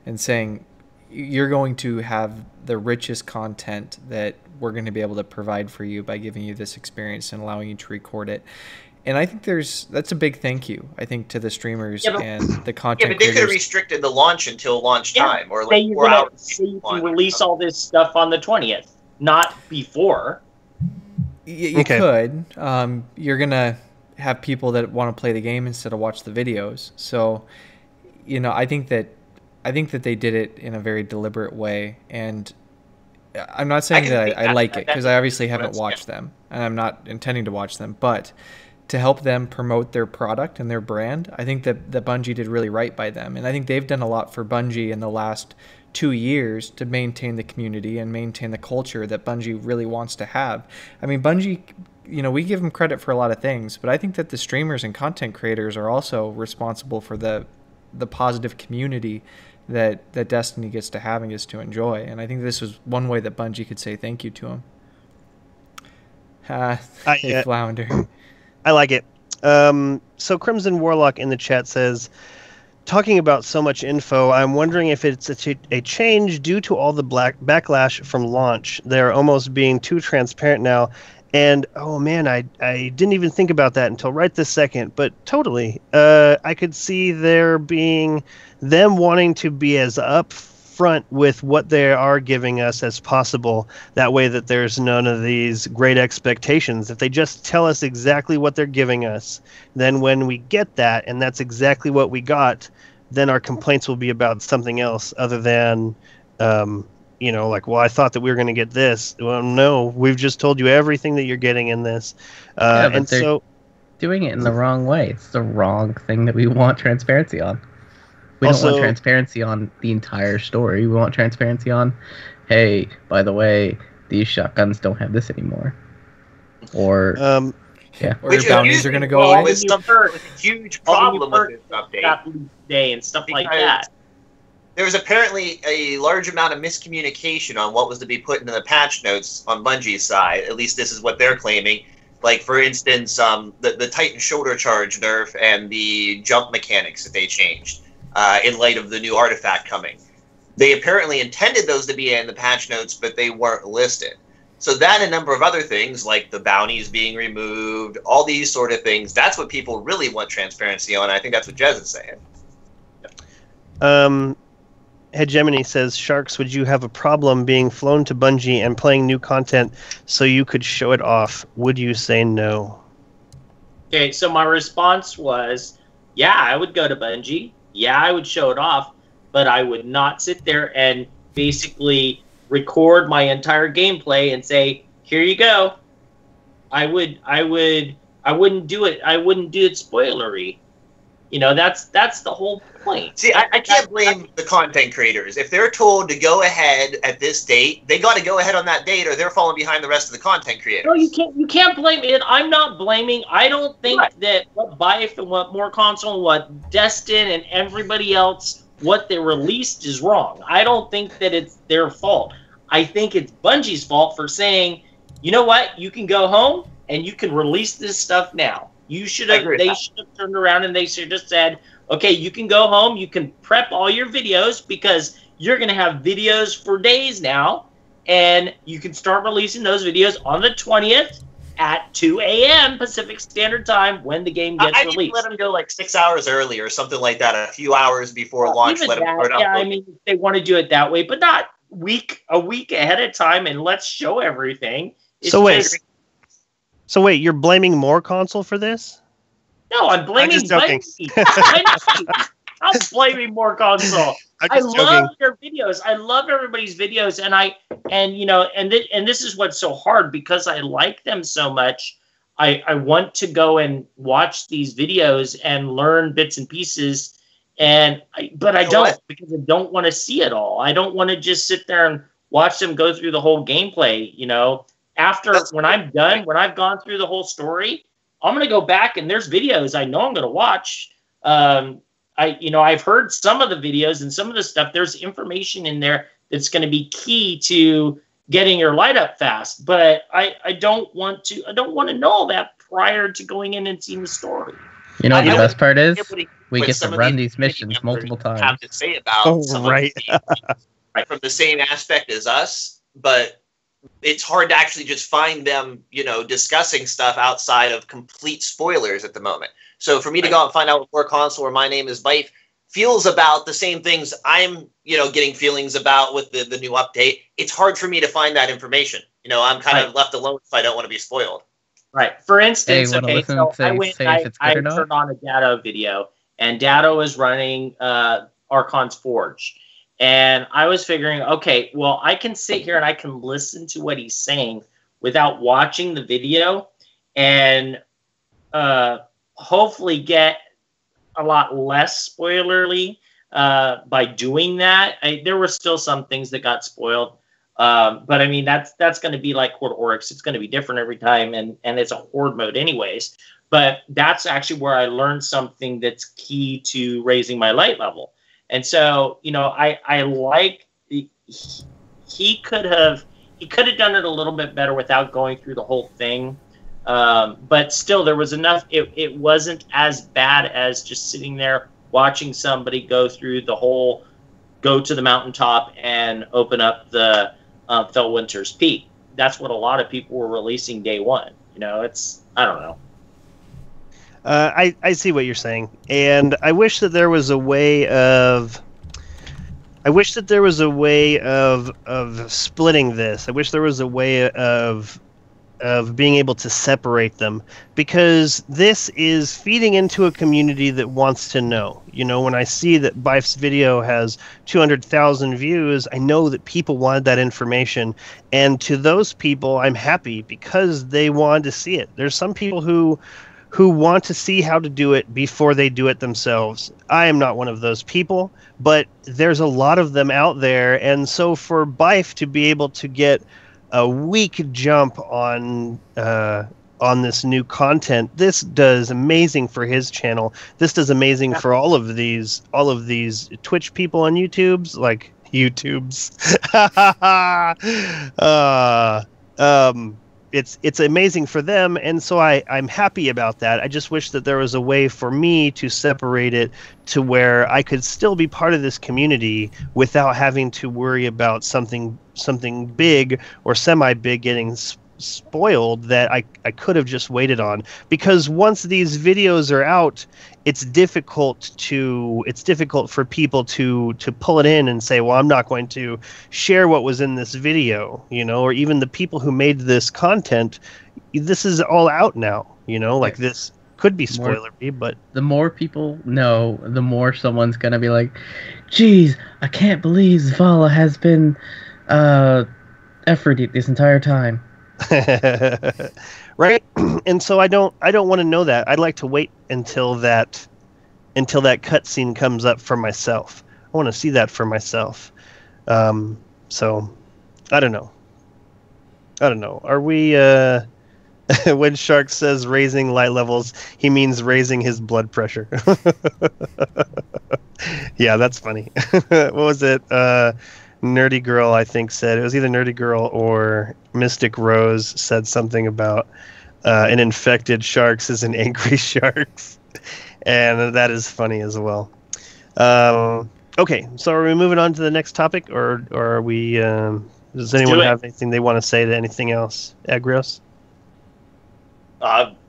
and saying, you're going to have the richest content that we're going to be able to provide for you by giving you this experience and allowing you to record it. And I think that's a big thank you, I think, to the streamers and the content creators. Yeah, but they could have restricted the launch until launch time, or say like 4 hours. Say you can release all this stuff on the 20th, not before. You could. You're going to have people that want to play the game instead of watch the videos. So, I think that they did it in a very deliberate way. And I'm not saying that I like it, because I obviously haven't watched them, and I'm not intending to watch them, but to help them promote their product and their brand, I think that Bungie did really right by them. And I think they've done a lot for Bungie in the last 2 years to maintain the community and maintain the culture that Bungie really wants to have. Bungie, we give them credit for a lot of things, but I think that the streamers and content creators are also responsible for the the positive community that Destiny gets to have and gets to enjoy. And I think this was one way that Bungie could say thank you to him. Hey, Flounder. I like it. So Crimson Warlock in the chat says, talking about so much info, I'm wondering if it's a change due to all the backlash from launch. They're almost being too transparent now. And, oh man, I didn't even think about that until right this second. But totally, I could see them wanting to be as upfront with what they are giving us as possible. That way that there's none of these great expectations. If they just tell us exactly what they're giving us, then when we get that, and that's exactly what we got, then our complaints will be about something else other than... like, well, I thought that we were going to get this. Well, no, we've just told you everything that you're getting in this. And so, doing it in the wrong way. It's the wrong thing that we want transparency on. We don't want transparency on the entire story. We want transparency on, hey, by the way, these shotguns don't have this anymore. Or, yeah. Or your bounties are going to go away. It's a huge problem with this update. Day and stuff like that. There was apparently a large amount of miscommunication on what was to be put into the patch notes on Bungie's side. At least this is what they're claiming. Like, for instance, the Titan shoulder charge nerf and the jump mechanics that they changed in light of the new artifact coming. They apparently intended those to be in the patch notes, but they weren't listed. So that and a number of other things, like the bounties being removed, all these sort of things, that's what people really want transparency on. I think that's what Jez is saying. Hegemony says, Sharks, would you have a problem being flown to Bungie and playing new content so you could show it off? Would you say no? Okay, so my response was, yeah, I would go to Bungie. Yeah, I would show it off, but I would not sit there and basically record my entire gameplay and say, here you go. I wouldn't do it. I wouldn't do it spoilery. That's the whole point. See, I can't blame the content creators. If they're told to go ahead at this date, they got to go ahead on that date, or they're falling behind the rest of the content creators. No, you can't blame it. I'm not blaming. I don't think that what Bife and what More Console and what Destin and everybody else, what they released is wrong. I don't think that it's their fault. I think it's Bungie's fault for saying, you know what, you can go home and you can release this stuff now. They should have turned around and they should have said, okay, you can go home, you can prep all your videos because you're going to have videos for days now, and you can start releasing those videos on the 20th at 2 a.m. Pacific Standard Time when the game gets released. I'd let them go like 6 hours early or something like that, a few hours before launch. Let them start out. Yeah, I mean, if they want to do it that way, but not a week ahead of time and let's show everything. So wait, you're blaming More Console for this? No, I'm blaming Bungie. I'm blaming More Console. I love their videos. I love everybody's videos, and this is what's so hard because I like them so much. I want to go and watch these videos and learn bits and pieces, but I don't because I don't want to see it all. I don't want to just sit there and watch them go through the whole gameplay. When I'm done, when I've gone through the whole story, I'm going to go back and there's videos I know I'm going to watch. I've heard some of the videos and some of the stuff. There's information in there that's going to be key to getting your light up fast. But I don't want to know all that prior to going in and seeing the story. You know what the best part is? We get to run these missions multiple times. Have to say about right from the same aspect as us, but it's hard to actually just find them, discussing stuff outside of complete spoilers at the moment. So for me to go out and find out what More Console or My Name is Bife feels about the same things I'm, getting feelings about with the new update, it's hard for me to find that information. I'm kind of left alone if I don't want to be spoiled. Right. For instance, I turned on a Datto video, and Datto is running Archon's Forge. And I was figuring, okay, well, I can sit here and I can listen to what he's saying without watching the video and hopefully get a lot less spoilerly by doing that. There were still some things that got spoiled. But I mean, that's going to be like Horde Oryx. It's going to be different every time, and it's a Horde mode anyways. But that's actually where I learned something that's key to raising my light level. And so, I like he could have done it a little bit better without going through the whole thing. But still, there was enough. It wasn't as bad as just sitting there watching somebody go through the whole, go to the mountaintop and open up the Fellwinter's Peak. That's what a lot of people were releasing day one. I don't know. I see what you're saying, and I wish that there was a way of. I wish that there was a way of splitting this. I wish there was a way of being able to separate them, because this is feeding into a community that wants to know. When I see that Bife's video has 200,000 views, I know that people wanted that information, and to those people, I'm happy because they wanted to see it. There's some people who want to see how to do it before they do it themselves. I am not one of those people, but there's a lot of them out there, and so for Bife to be able to get a weak jump on this new content, this does amazing for his channel. This does amazing for all of these Twitch people on YouTube's, like YouTube's. It's amazing for them, and so I'm happy about that. I just wish that there was a way for me to separate it to where I could still be part of this community without having to worry about something big or semi-big getting spoiled that I could have just waited on. Because once these videos are out, it's difficult for people to pull it in and say, well, I'm not going to share what was in this video, or even the people who made this content. This is all out now, like this could be spoilery, but the more people know, the more someone's gonna be like, geez, I can't believe Zavala has been efforted this entire time. Right? And so I don't want to know that. I'd like to wait until that cutscene comes up for myself. I want to see that for myself. So I don't know. Are we when Shark says raising light levels, he means raising his blood pressure. Yeah, that's funny. What was it? Nerdy Girl, I think, said, it was either Nerdy Girl or Mystic Rose said something about an infected sharks is an angry sharks. And that is funny as well. Okay, so are we moving on to the next topic, or are we... does anyone have anything they want to say to anything else? Agrios?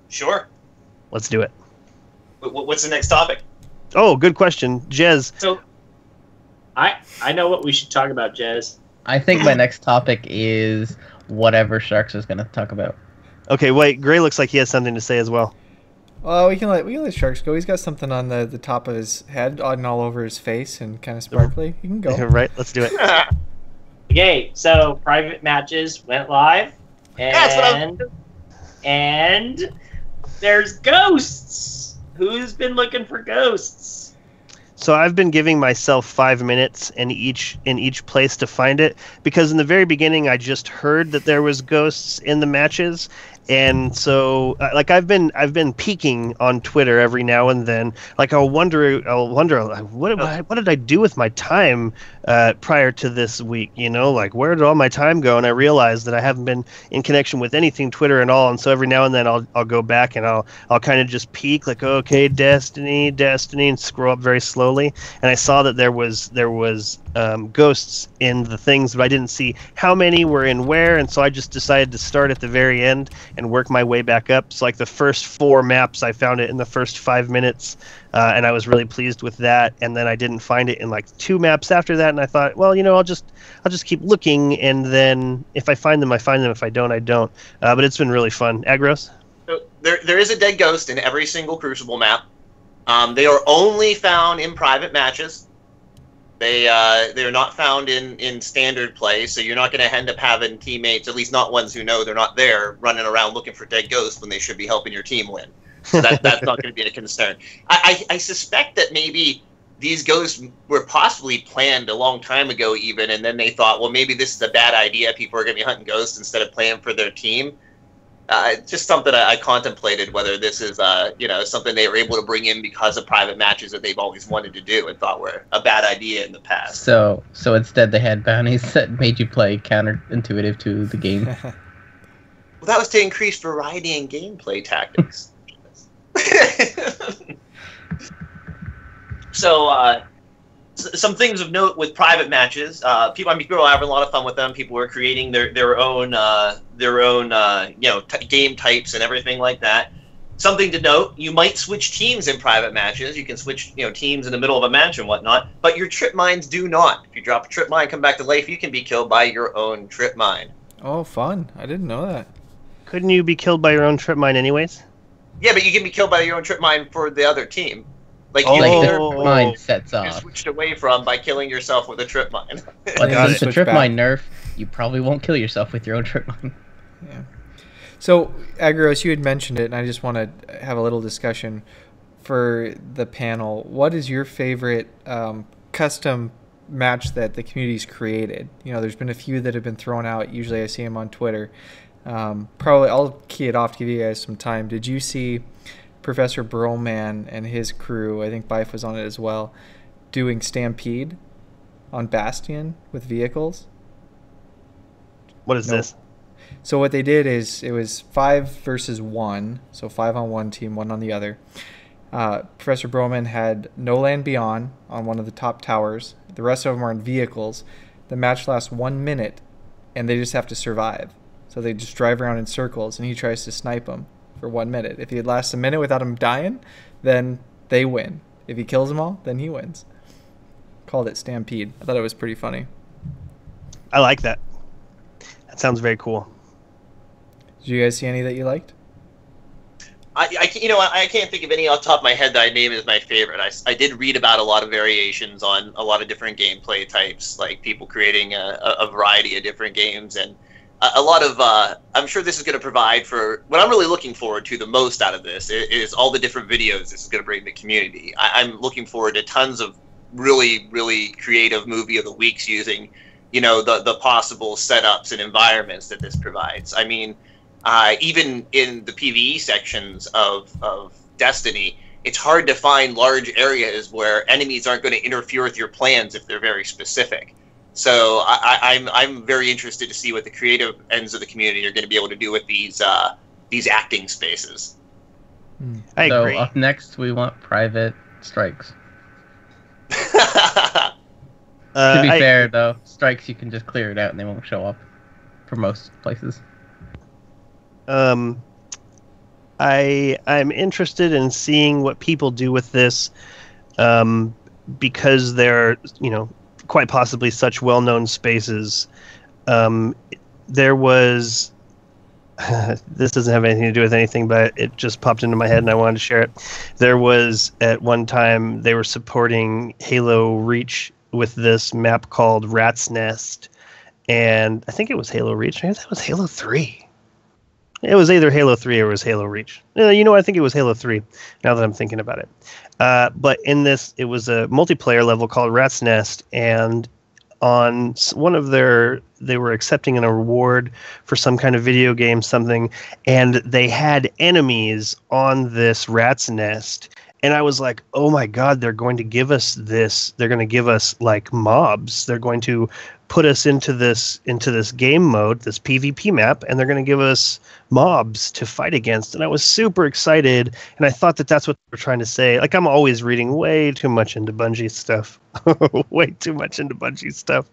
Sure. Let's do it. What's the next topic? Oh, good question. Jez. So, I know what we should talk about, Jez. I think my next topic is whatever Sharks is going to talk about. Okay, wait. Gray looks like he has something to say as well. Well, we can let Sharks go. He's got something on the top of his head and all over his face and kind of sparkly. You can go. Right, let's do it. Okay, so private matches went live, and there's ghosts. Who's been looking for ghosts? So I've been giving myself 5 minutes in each place to find it, because in the very beginning I just heard that there was ghosts in the matches, and so like I've been peeking on Twitter every now and then. Like I'll wonder what did I do with my time prior to this week? Like where did all my time go? And I realized that I haven't been in connection with anything Twitter at all. And so every now and then I'll go back and I'll kind of just peek, like, okay, Destiny, and scroll up very slowly. And I saw that there was ghosts in the things, but I didn't see how many were in where. And so I just decided to start at the very end and work my way back up. So like the first 4 maps, I found it in the first 5 minutes, and I was really pleased with that. And then I didn't find it in like 2 maps after that, and I thought, well, I'll just keep looking, and then if I find them, I find them. If I don't, I don't. But it's been really fun. Agros? So there is a dead ghost in every single Crucible map. They are only found in private matches. They're not found in standard play, so you're not going to end up having teammates, at least not ones who know they're not there, running around looking for dead ghosts when they should be helping your team win. So that's not going to be a concern. I suspect that maybe these ghosts were possibly planned a long time ago even, and then they thought, well, maybe this is a bad idea. People are going to be hunting ghosts instead of playing for their team. Just something I contemplated, whether this is something they were able to bring in because of private matches that they've always wanted to do and thought were a bad idea in the past. So instead they had bounties that made you play counterintuitive to the game. Well, that was to increase variety in gameplay tactics. So, some things of note with private matches. People are having a lot of fun with them. People are creating their own game types and everything like that. Something to note: you might switch teams in private matches. You can switch teams in the middle of a match and whatnot. But your trip mines do not. If you drop a trip mine, come back to life, you can be killed by your own trip mine. Oh, fun! I didn't know that. Couldn't you be killed by your own trip mine anyways? Yeah, but you can be killed by your own trip mine for the other team. Like the mine sets you're off. switched away from by killing yourself with a trip mine. But since the trip mine nerf, you probably won't kill yourself with your own trip mine. Yeah. So, Agros, you had mentioned it, and I just want to have a little discussion for the panel. What is your favorite custom match that the community's created? There's been a few that have been thrown out. Usually I see them on Twitter. Probably I'll key it off to give you guys some time. Did you see Professor Burlman and his crew, I think Bife was on it as well, doing Stampede on Bastion with vehicles? What is this? So what they did is it was 5 versus 1, so 5 on one team, 1 on the other. Professor Burlman had No Land Beyond on one of the top towers. The rest of them are in vehicles. The match lasts 1 minute, and they just have to survive. So they just drive around in circles, and he tries to snipe them for 1 minute. If he lasts a minute without him dying, then they win. If he kills them all, then he wins. Called it Stampede. I thought it was pretty funny. I like that. That sounds very cool. Did you guys see any that you liked? I can't think of any off the top of my head that I name as my favorite. I did read about a lot of variations on a lot of different gameplay types, like people creating a variety of different games, and a lot of I'm sure this is going to provide for what I'm really looking forward to the most out of this is all the different videos this is going to bring the community. I'm looking forward to tons of really, really creative movie of the weeks using the possible setups and environments that this provides. I mean, even in the PvE sections of Destiny, it's hard to find large areas where enemies aren't going to interfere with your plans if they're very specific. So I'm very interested to see what the creative ends of the community are going to be able to do with these acting spaces. I agree. So up next, we want private strikes. To be fair, though, strikes you can just clear it out and they won't show up for most places. I'm interested in seeing what people do with this, because they're quite possibly such well-known spaces. There was this doesn't have anything to do with anything, but it just popped into my head and I wanted to share it. There was at one time they were supporting Halo Reach with this map called Rat's Nest, and I think it was Halo Reach. Maybe that was Halo 3. It was either Halo 3 or it was Halo Reach. I think it was Halo 3, now that I'm thinking about it. But in this, it was a multiplayer level called Rat's Nest, and on one of they were accepting an award for some kind of video game, something, and they had enemies on this Rat's Nest. And I was like, oh my God, they're going to give us this. They're going to give us like mobs. They're going to put us into this game mode, this PvP map, and they're going to give us mobs to fight against. And I was super excited, and I thought that that's what they were trying to say. Like, I'm always reading way too much into Bungie stuff. Way too much into Bungie stuff.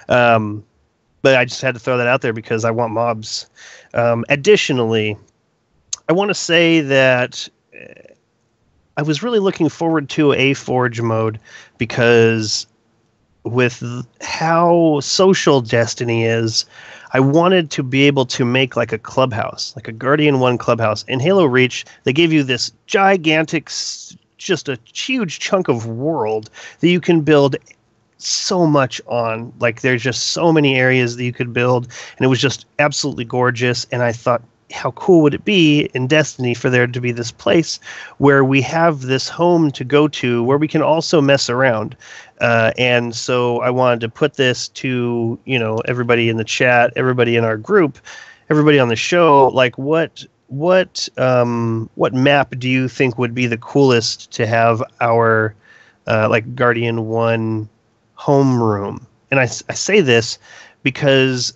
But I just had to throw that out there because I want mobs. Additionally, I want to say that I was really looking forward to a Forge mode because with how social Destiny is, I wanted to be able to make like a clubhouse, like a Guardian 1 clubhouse. In Halo Reach, they gave you this gigantic, just a huge chunk of world that you can build so much on. Like, there's just so many areas that you could build, and it was just absolutely gorgeous. And I thought, how cool would it be in Destiny for there to be this place where we have this home to go to where we can also mess around. And so I wanted to put this to, everybody in the chat, everybody in our group, everybody on the show, like what map do you think would be the coolest to have our like Guardian 1 homeroom? And I say this because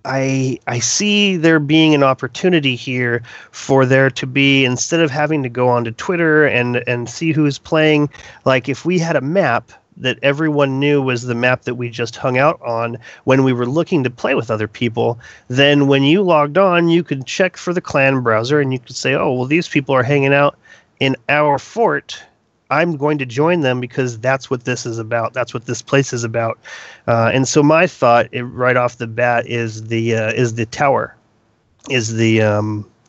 I see there being an opportunity here for there to be, instead of having to go onto Twitter and see who's playing, like if we had a map that everyone knew was the map that we just hung out on when we were looking to play with other people, then when you logged on, you could check for the clan browser and you could say, oh, well, these people are hanging out in our fort. I'm going to join them because that's what this is about. That's what this place is about. And so my thought right off the bat is the tower, is the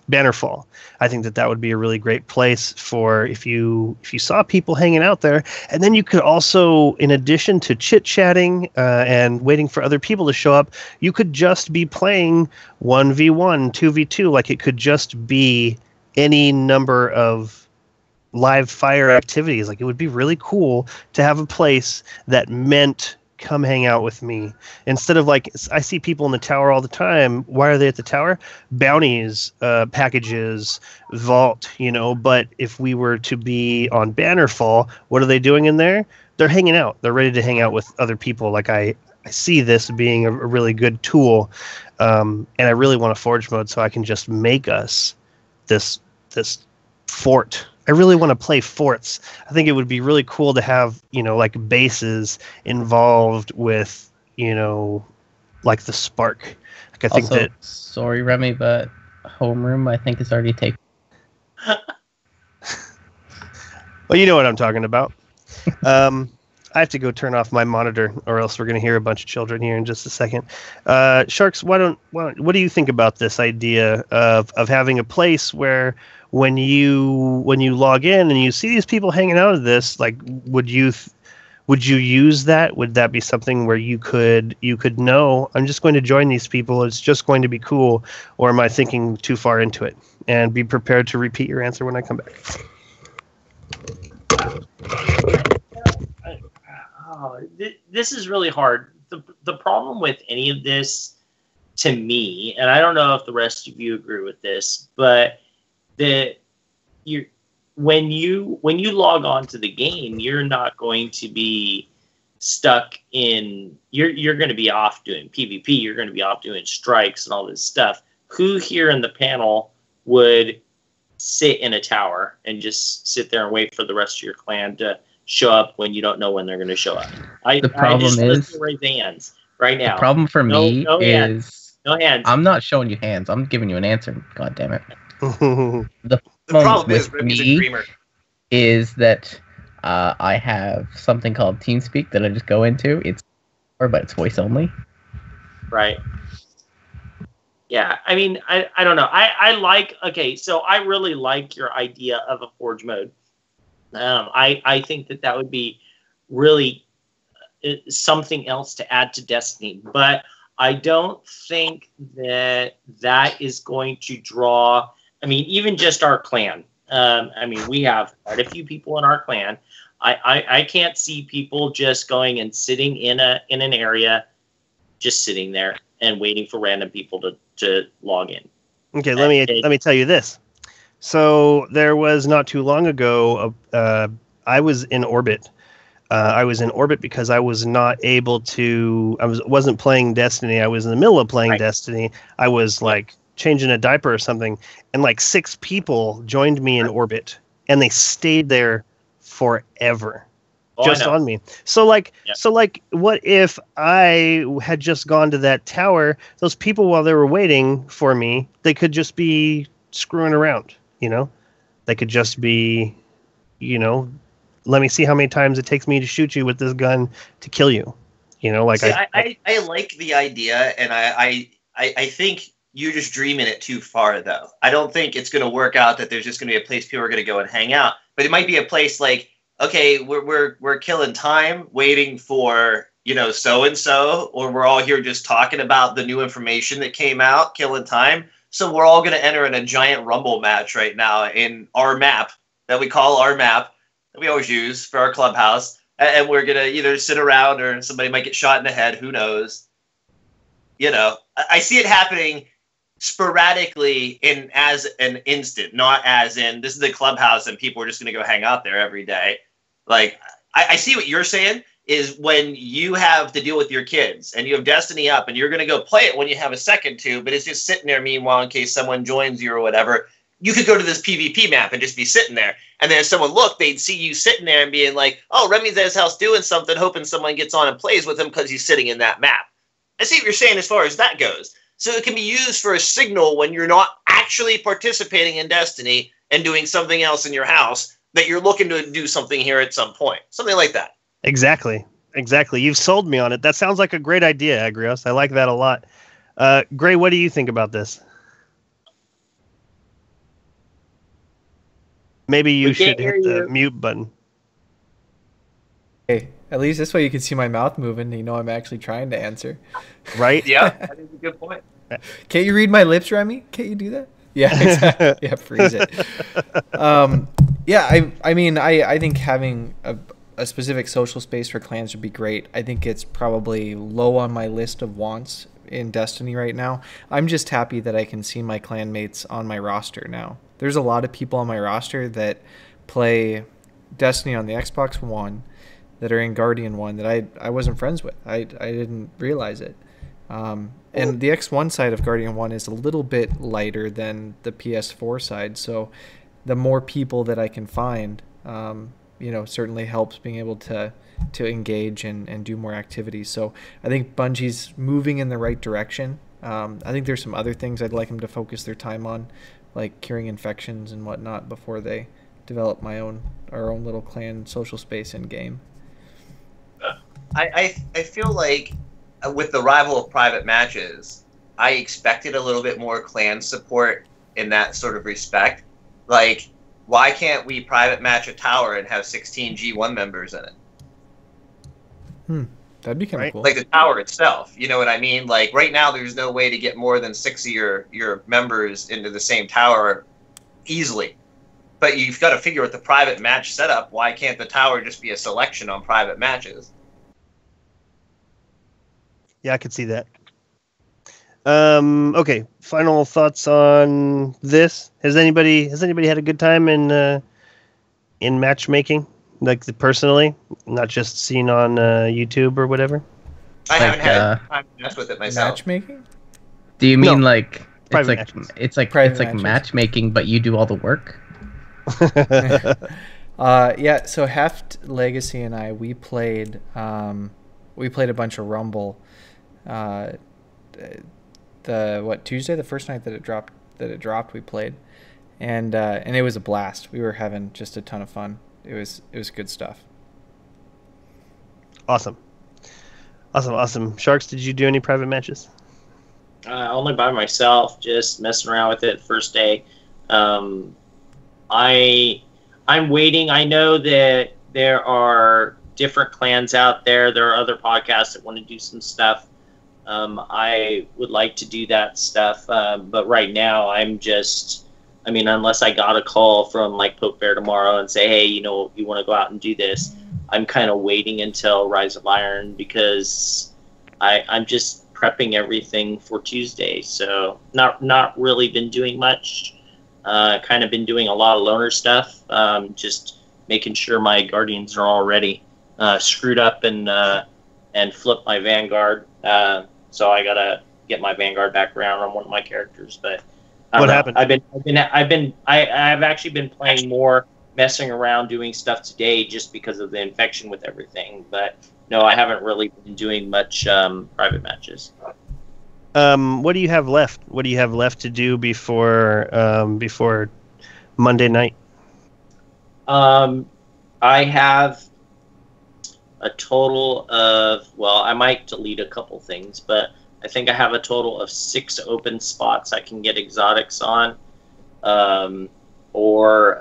Bannerfall. I think that would be a really great place for if you saw people hanging out there. And then you could also, in addition to chit-chatting and waiting for other people to show up, you could just be playing 1v1, 2v2. Like it could just be any number of live fire activities. Like it would be really cool to have a place that meant come hang out with me, instead of like I see people in the tower all the time. Why are they at the tower? Bounties, packages, vault, but if we were to be on Bannerfall, what are they doing in there? They're hanging out. They're ready to hang out with other people. Like I see this being a really good tool, and I really want a Forge mode so I can just make us this fort. I really want to play forts. I think it would be really cool to have, like bases involved with, like the Spark. Like I think also, sorry, Remy, but homeroom I think is already taken. Well, you know what I'm talking about. I have to go turn off my monitor, or else we're going to hear a bunch of children here in just a second. Sharks, what do you think about this idea of having a place where when you log in and you see these people hanging out of this, like would you use that? Would that be something where you could know, I'm just going to join these people, it's just going to be cool, or am I thinking too far into it? And be prepared to repeat your answer when I come back. This is really hard. The problem with any of this, to me, and I don't know if the rest of you agree with this, but when you log on to the game, you're not going to be stuck in. You're going to be off doing PvP. You're going to be off doing strikes and all this stuff. Who here in the panel would sit in a tower and just sit there and wait for the rest of your clan to show up when you don't know when they're going to show up? The problem is raise hands right now. The problem for me is no hands. I'm not showing you hands. I'm giving you an answer. God damn it. The problem is with me is that I have something called TeamSpeak that I just go into. But it's voice only. Right. Yeah, I mean, I don't know. So I really like your idea of a Forge mode. I think that would be really something else to add to Destiny. But I don't think that is going to draw. I mean, even just our clan. We have quite a few people in our clan. I can't see people just going and sitting in an area, just sitting there and waiting for random people to log in. Okay, let me tell you this. So there was not too long ago, I was in orbit. I was in orbit because I was not able to. Wasn't playing Destiny. I was in the middle of playing Destiny. I was like changing a diaper or something, and like 6 people joined me in orbit, and they stayed there forever, just on me. So like, what if I had just gone to that tower? Those people, while they were waiting for me, they could just be screwing around. They could just be, let me see how many times it takes me to shoot you with this gun to kill you. I like the idea, and I think you're just dreaming it too far, though. I don't think it's going to work out that there's just going to be a place people are going to go and hang out. But it might be a place like, okay, we're killing time waiting for, so-and-so, or we're all here just talking about the new information that came out, killing time. So we're all going to enter in a giant rumble match right now in our map that we call our map that we always use for our clubhouse. And we're going to either sit around or somebody might get shot in the head. Who knows? You know, I see it happening sporadically as an instant, not as in this is the clubhouse and people are just going to go hang out there every day. Like, I see what you're saying is when you have to deal with your kids and you have Destiny up and you're going to go play it when you have a second to, but it's just sitting there meanwhile in case someone joins you or whatever. You could go to this PvP map and just be sitting there. And then if someone looked, they'd see you sitting there and being like, oh, Remy's at his house doing something, hoping someone gets on and plays with him because he's sitting in that map. I see what you're saying as far as that goes. So it can be used for a signal when you're not actually participating in Destiny and doing something else in your house that you're looking to do something here at some point. Something like that. Exactly. You've sold me on it. That sounds like a great idea, Agrios. I like that a lot. Gray, what do you think about this? Maybe you should hit the mute button. Hey, at least this way you can see my mouth moving and you know I'm actually trying to answer. Right? Yeah, that is a good point. Can't you read my lips, Remy? Can't you do that? Yeah, exactly. Yeah, freeze it. Yeah, I mean, I think having a specific social space for clans would be great. I think it's probably low on my list of wants in Destiny right now. I'm just happy that I can see my clanmates on my roster now. There's a lot of people on my roster that play Destiny on the Xbox One that are in Guardian 1 that I wasn't friends with. I didn't realize it. And the X1 side of Guardian 1 is a little bit lighter than the PS4 side, so the more people that I can find, certainly helps being able to engage and do more activities. So I think Bungie's moving in the right direction. I think there's some other things I'd like them to focus their time on, like curing infections and whatnot before they develop our own little clan social space in game. I feel like with the arrival of private matches, I expected a little bit more clan support in that sort of respect. Like, why can't we private match a tower and have 16 G1 members in it? That'd be kind of cool. Like the tower itself, you know what I mean? Like right now, there's no way to get more than 6 of your members into the same tower easily. But you've got to figure with the private match setup, why can't the tower just be a selection on private matches? Yeah, I could see that. Okay, final thoughts on this. Has anybody had a good time in matchmaking, like personally, not just seen on YouTube or whatever? I haven't had time to mess with it myself. Matchmaking? Do you mean like it's like matches. matchmaking, but you do all the work? Yeah. So Heft, Legacy, and we played a bunch of Rumble. Tuesday, the first night that it dropped, we played, and it was a blast. We were having just a ton of fun. It was good stuff. Awesome. Sharks, did you do any private matches? Only by myself, just messing around with it first day. I'm waiting. I know that there are different clans out there. There are other podcasts that want to do some stuff. I would like to do that stuff, but right now unless I got a call from like Poke Bear tomorrow and say, hey, you want to go out and do this, I'm kind of waiting until Rise of Iron because I'm just prepping everything for Tuesday. So not really been doing much. Kind of been doing a lot of loner stuff, just making sure my Guardians are all ready. Screwed up and flipped my Vanguard. So I gotta get my Vanguard back around on one of my characters. But what happened? I've actually been playing more, messing around, doing stuff today just because of the infection with everything. But no, I haven't really been doing much private matches. What do you have left? What do you have left to do before Monday night? I have a total of, I might delete a couple things, but I think I have a total of 6 open spots I can get exotics on, or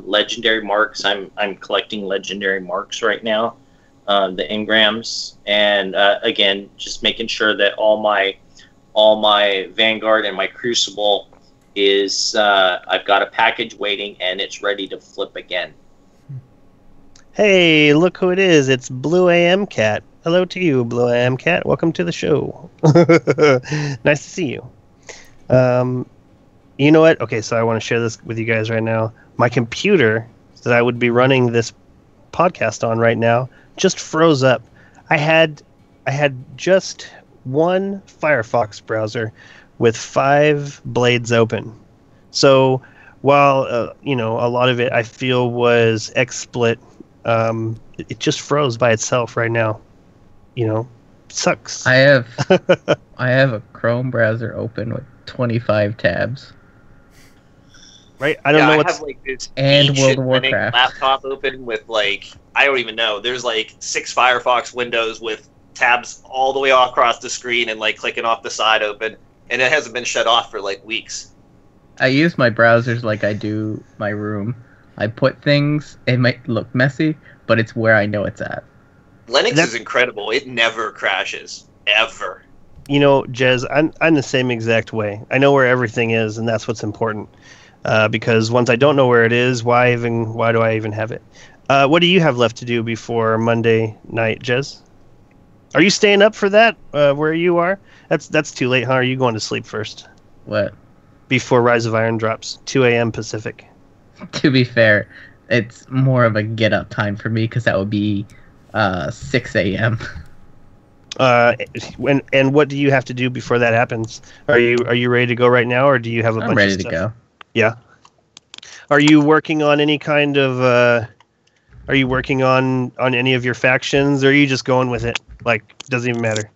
legendary marks. I'm collecting legendary marks right now, the engrams, and again, just making sure that all my Vanguard and my Crucible is I've got a package waiting and it's ready to flip again. Hey, look who it is. It's Blue AM Cat. Hello to you, Blue AM Cat. Welcome to the show. Nice to see you. You know what? Okay, so I want to share this with you guys right now. My computer that I would be running this podcast on right now just froze up. I had just one Firefox browser with 5 blades open. So while a lot of it I feel was XSplit, it just froze by itself right now. Sucks. I have a Chrome browser open with 25 tabs. Right? I don't know I what's have like this And ancient World of Linux Warcraft. laptop open with like I don't even know. There's like 6 Firefox windows with tabs all the way across the screen and like clicking off the side open, and it hasn't been shut off for like weeks. I use my browsers like I do my room. I put things, it might look messy, but it's where I know it's at. Linux is incredible. It never crashes ever. Jez, I'm the same exact way. I know where everything is, and that's what's important. Because once I don't know where it is, why do I even have it? What do you have left to do before Monday night, Jez? Are you staying up for that? Where you are? That's too late, huh? Are you going to sleep first? What? Before Rise of Iron drops, 2 a.m. Pacific. To be fair, it's more of a get up time for me because that would be 6 a.m. And what do you have to do before that happens? Are you ready to go right now, or do you have a bunch I'm ready of to stuff? go. Yeah. Are you working on any kind of? Are you working on any of your factions, or are you just going with it? Like, doesn't even matter.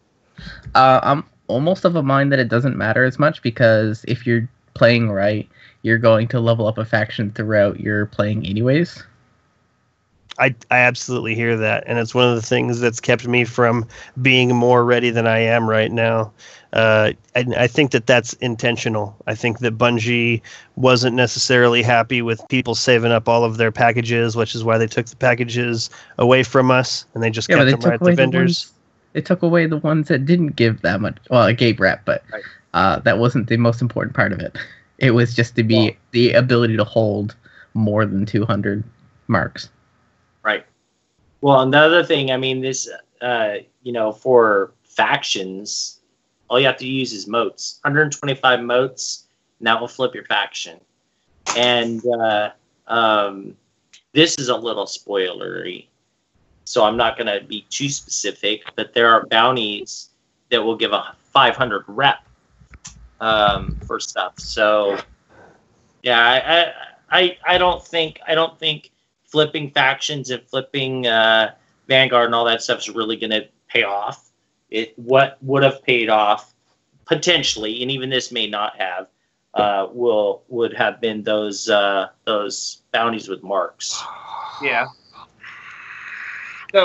I'm almost of a mind that it doesn't matter as much because if you're playing right, you're going to level up a faction throughout your playing anyways. I absolutely hear that, and it's one of the things that's kept me from being more ready than I am right now. I think that's intentional. I think that Bungie wasn't necessarily happy with people saving up all of their packages, which is why they took the packages away from us, and they just kept them right at the vendors. They took away the ones that didn't give that much. Well, it gave rep, but that wasn't the most important part of it. It was just to be the ability to hold more than 200 marks. Right. Well, another thing, I mean, this, for factions, all you have to use is moats. 125 moats, and that will flip your faction. And this is a little spoilery, so I'm not going to be too specific, but there are bounties that will give a 500 rep for stuff. So, yeah, I don't think flipping factions and flipping Vanguard and all that stuff is really going to pay off. What would have paid off potentially, and even this may not have, would have been those bounties with marks. Yeah.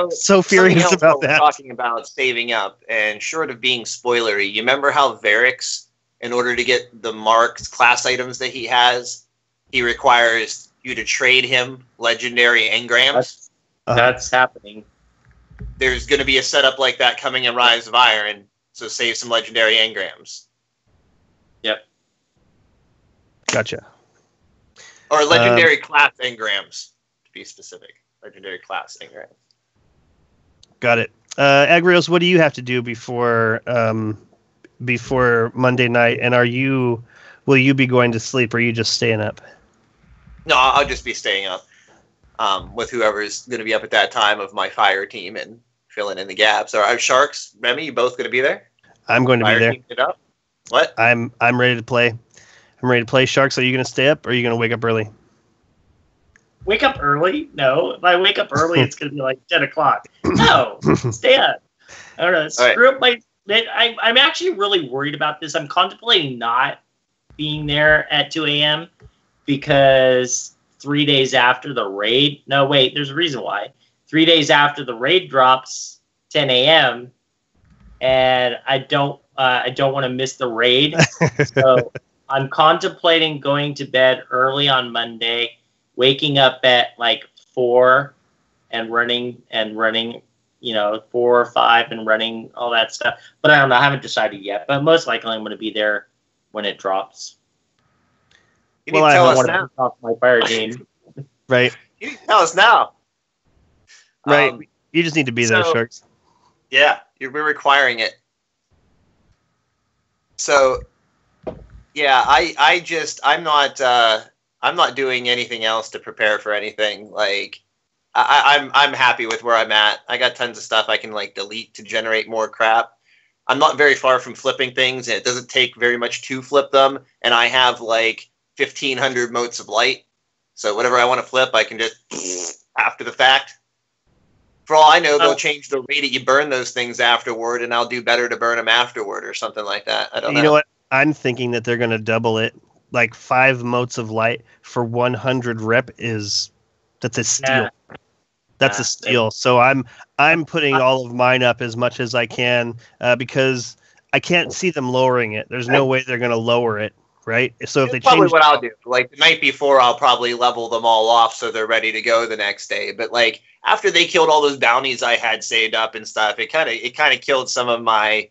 So furious about that. Talking about saving up, and short of being spoilery, you remember how Varix, in order to get the marked class items that he has, he requires you to trade him legendary engrams? That's happening. There's going to be a setup like that coming in Rise of Iron, so save some legendary engrams. Yep. Gotcha. Or legendary class engrams, to be specific. Legendary class engrams. Got it. Agrios, what do you have to do before Monday night? And will you be going to sleep, or are you just staying up? No, I'll just be staying up with whoever's going to be up at that time of my fire team and filling in the gaps. Are Sharks, Remy, you both going to be there? I'm going to Fire be there. team it up? What? I'm ready to play. I'm ready to play. Sharks, are you going to stay up, or are you going to wake up early? Wake up early? No. If I wake up early, it's going to be like 10 o'clock. No. Stay up. I don't know. Screw up my... I'm actually really worried about this. I'm contemplating not being there at 2 a.m. because 3 days after the raid... No, wait. There's a reason why. 3 days after the raid drops 10 a.m. and I don't want to miss the raid. So I'm contemplating going to bed early on Monday, waking up at like 4 and running, 4 or 5 and running all that stuff. But I don't know. I haven't decided yet. But most likely I'm going to be there when it drops. You need Well, to I tell hope- us want to now. piss off my fire game. Right. You need to tell us now. Right. You just need to be there, so- Sharks. Yeah, we're requiring it. So, yeah, I'm not doing anything else to prepare for anything. Like, I'm happy with where I'm at. I got tons of stuff I can like delete to generate more crap. I'm not very far from flipping things, and it doesn't take very much to flip them. And I have like 1,500 motes of light, so whatever I want to flip, I can just after the fact. For all I know, they'll change the rate that you burn those things afterward, and I'll do better to burn them afterward or something like that. I don't know. You know what? I'm thinking that they're going to double it. Like 5 motes of light for 100 rep that's a steal. Yeah. That's a steal. So I'm putting all of mine up as much as I can because I can't see them lowering it. There's no way they're going to lower it, right? So if they That's probably change, what I'll do. Like the night before, I'll probably level them all off so they're ready to go the next day. But like after they killed all those bounties I had saved up and stuff, it kind of killed some of my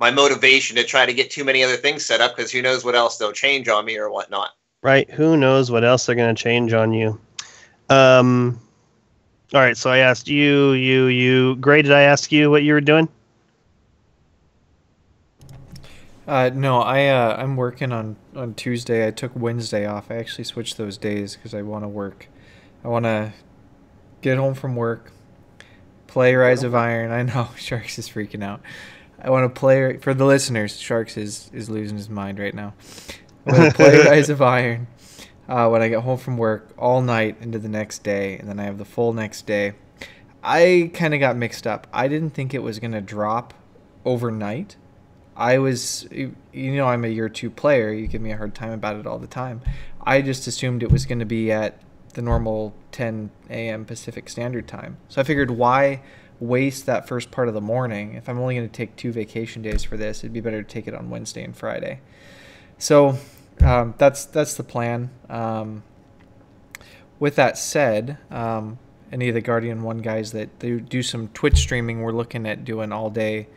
motivation to try to get too many other things set up because who knows what else they'll change on me or whatnot. right? Who knows what else they're going to change on you? All right. So I asked you. Gray, did I ask you what you were doing? No, I'm working on Tuesday. I took Wednesday off. I actually switched those days because I want to work. I want to get home from work, play Rise of Iron. I know Sharks is freaking out. I want to play for the listeners. Sharks is losing his mind right now. I want to play Rise of Iron when I get home from work all night into the next day, and then I have the full next day. I kind of got mixed up. I didn't think it was gonna drop overnight. I was, I'm a year 2 player. You give me a hard time about it all the time. I just assumed it was going to be at the normal 10 a.m. Pacific Standard Time. So I figured, why waste that first part of the morning? If I'm only going to take 2 vacation days for this, it'd be better to take it on Wednesday and Friday. So that's the plan. With that said, any of the Guardian 1 guys that do some Twitch streaming, we're looking at doing all day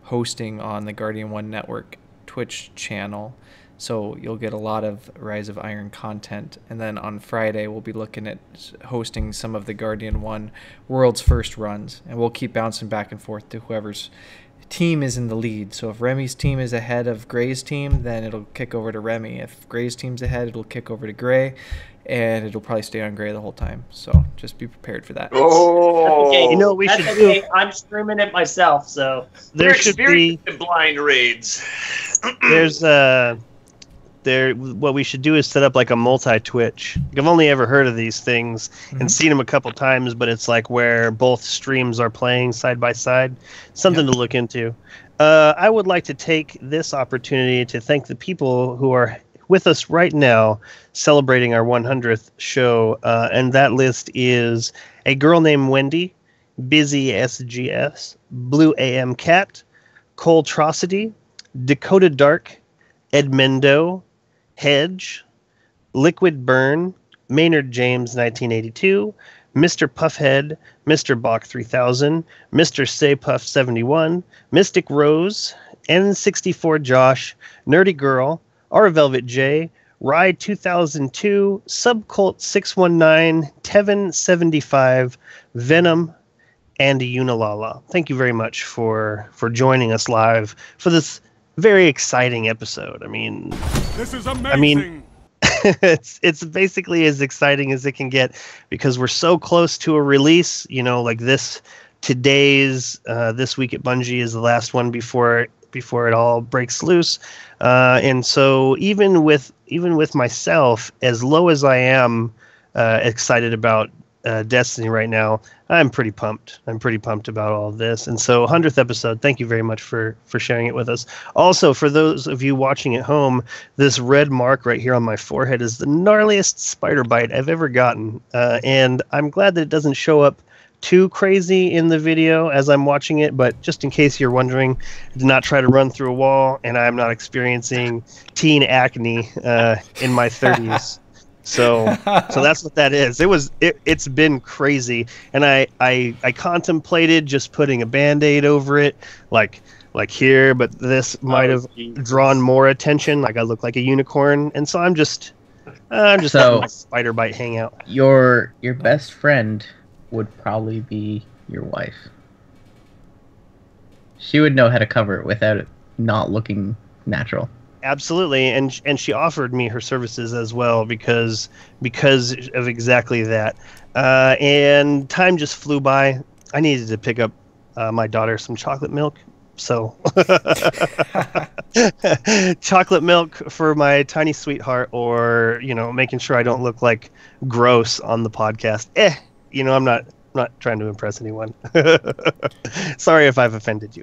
hosting on the Guardian 1 Network Twitch channel. So you'll get a lot of Rise of Iron content. And then on Friday, we'll be looking at hosting some of the Guardian 1 World's First runs. And we'll keep bouncing back and forth to whoever's team is in the lead. So if Remy's team is ahead of Gray's team, then it'll kick over to Remy. If Gray's team's ahead, it'll kick over to Gray. And it'll probably stay on Gray the whole time. So just be prepared for that. Oh, okay. You know what we That's should okay. do? I'm streaming it myself, so There should be in blind raids. what we should do is set up like a multi-Twitch. I've only ever heard of these things and seen them a couple times, but it's like where both streams are playing side by side. Something to look into. I would like to take this opportunity to thank the people who are with us right now celebrating our 100th show, and that list is a girl named Wendy, Busy SGS, Blue AM Cat, Coltrosity, Dakota Dark, Edmendo, Hedge, Liquid Burn, Maynard James 1982, Mr. Puffhead, Mr. Bach 3000, Mr. Say Puff 71, Mystic Rose, N64 Josh, Nerdy Girl, R Velvet J, Ride 2002, Subcult 619, Tevin 75, Venom, and Unilala. Thank you very much for joining us live for this very exciting episode. I mean, this is amazing. It's basically as exciting as it can get because we're so close to a release. Like this week at Bungie is the last one before it all breaks loose. And so even with myself, as low as I am excited about Destiny right now, I'm pretty pumped. I'm pretty pumped about all of this. And so 100th episode, thank you very much for sharing it with us. Also, for those of you watching at home, this red mark right here on my forehead is the gnarliest spider bite I've ever gotten. And I'm glad that it doesn't show up too crazy in the video as I'm watching it, but just in case you're wondering, I did not try to run through a wall, and I'm not experiencing teen acne in my 30s. So that's what that is. It's been crazy, and I contemplated just putting a Band-Aid over it, like like here, but this might have drawn more attention. Like I look like a unicorn, and so I'm just So- letting my spider bite hang out. Your best friend would probably be your wife. She would know how to cover it without it not looking natural. Absolutely, and she offered me her services as well because of exactly that. And time just flew by. I needed to pick up my daughter some chocolate milk, so chocolate milk for my tiny sweetheart, or making sure I don't look like gross on the podcast. I'm not trying to impress anyone. Sorry if I've offended you.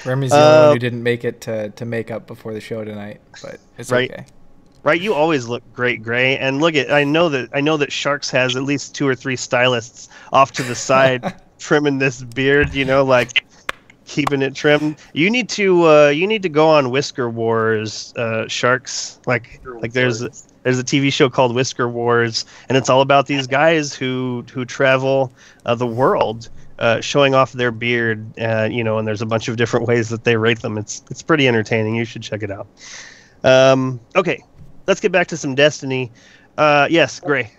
Remy's the only one who didn't make it to make up before the show tonight, but it's Right. okay. Right, you always look great, Gray. And look I know that Sharks has at least 2 or 3 stylists off to the side trimming this beard, like keeping it trimmed. You need to go on Whisker Wars, Sharks. Like there's a TV show called Whisker Wars, and it's all about these guys who travel the world, showing off their beard. And there's a bunch of different ways that they rate them. It's pretty entertaining. You should check it out. Okay, let's get back to some Destiny. Yes, Gray.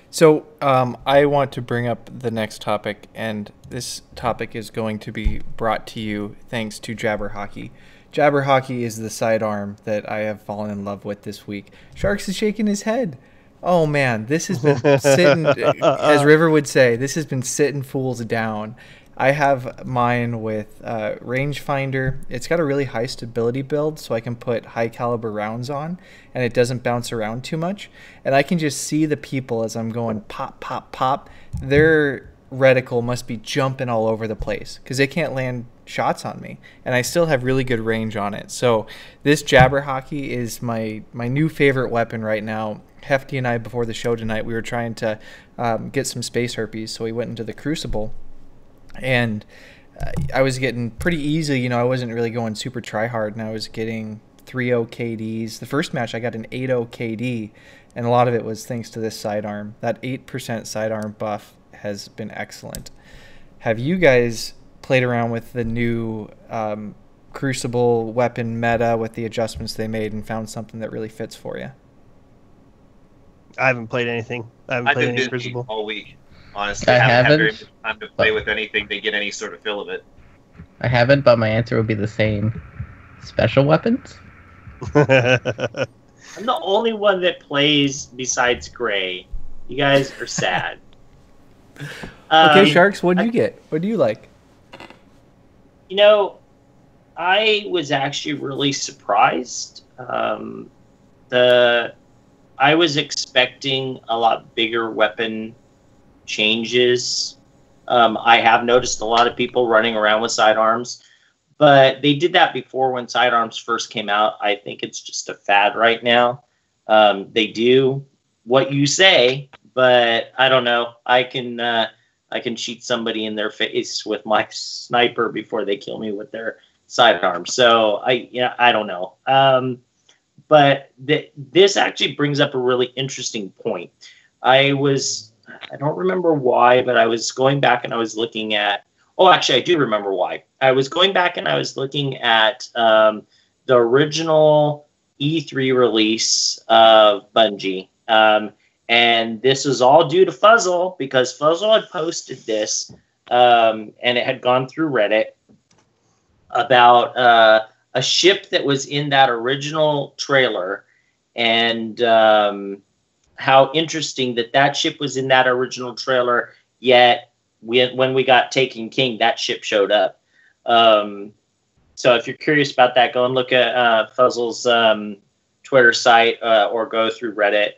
So I want to bring up the next topic, and this topic is going to be brought to you thanks to Jabber Hockey. Jabber Hockey is the sidearm that I have fallen in love with this week. Sharks is shaking his head. Oh man, this has been sitting, as River would say, this has been sitting fools down. I have mine with rangefinder. It's got a really high stability build, so I can put high caliber rounds on, and it doesn't bounce around too much. And I can just see the people as I'm going pop, pop, pop. Their reticle must be jumping all over the place because they can't land shots on me, and I still have really good range on it. So this Jabber Hockey is my new favorite weapon right now. Hefty and I, before the show tonight, we were trying to get some space herpes, so we went into the Crucible. And I was getting pretty easy, I wasn't really going super try hard, and I was getting 3.0 KDs. The first match I got an 8.0 KD, and a lot of it was thanks to this sidearm. That 8% sidearm buff has been excellent. Have you guys played around with the new Crucible weapon meta with the adjustments they made and found something that really fits for you? I haven't played anything. I've played been any busy Crucible. all week. Honestly, I haven't had haven't. very much time to play with anything to get any sort of feel of it. I haven't, but my answer would be the same. Special weapons? I'm the only one that plays besides Gray. You guys are sad. Okay, Sharks, what do you get? What do you like? I was actually really surprised. I was expecting a lot bigger weapon changes. I have noticed a lot of people running around with sidearms, but they did that before when sidearms first came out. I think it's just a fad right now. They do what you say, but I don't know. I can shoot somebody in their face with my sniper before they kill me with their sidearm. So I don't know. But this actually brings up a really interesting point. I don't remember why, but I was going back and I was looking at, actually I do remember why. I was going back and I was looking at the original E3 release of Bungie. And this is all due to Fuzzle, because Fuzzle had posted this, and it had gone through Reddit about a ship that was in that original trailer, and how interesting that ship was in that original trailer, yet when we got Taken King, that ship showed up. So if you're curious about that, go and look at Fuzzle's Twitter site, or go through Reddit,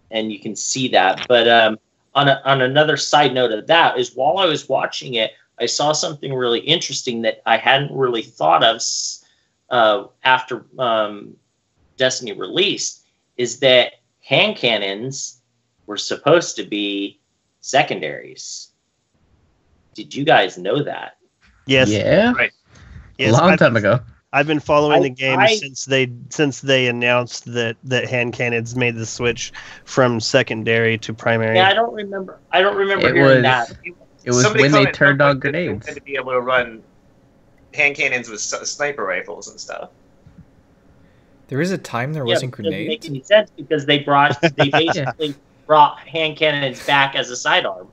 and you can see that. But on another side note of that is, while I was watching it, I saw something really interesting that I hadn't really thought of after Destiny released, is that hand cannons were supposed to be secondaries. Did you guys know that? Yes. Yeah. Right. Yes, A long time ago. I've been following the game since they announced that hand cannons made the switch from secondary to primary. Yeah, I don't remember It hearing was- that. It was Somebody when they commented turned on that they grenades. wanted to be able to run hand cannons with sniper rifles and stuff. There is a time there Yeah, wasn't but it doesn't make grenades. any sense because they basically brought hand cannons back as a sidearm.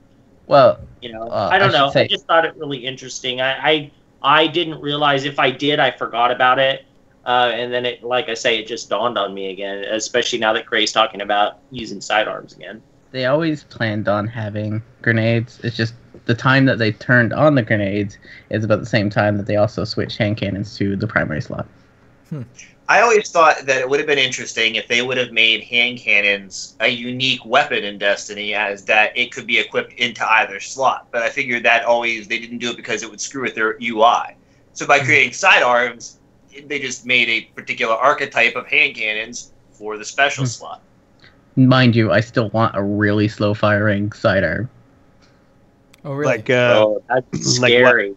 Well, You know, I I don't should know. say- I just thought it really interesting. I didn't realize, if I did, I forgot about it. And then it, like I say, it just dawned on me again, especially now that Gray's talking about using sidearms again. they always planned on having grenades. It's just the time that they turned on the grenades is about the same time that they also switched hand cannons to the primary slot. I always thought that it would have been interesting if they would have made hand cannons a unique weapon in Destiny, as that it could be equipped into either slot. But I figured that they didn't do it because it would screw with their UI. So by creating sidearms, they just made a particular archetype of hand cannons for the special slot. Mind you, I still want a really slow firing sidearm. Oh, really? Like, Oh, that's like scary.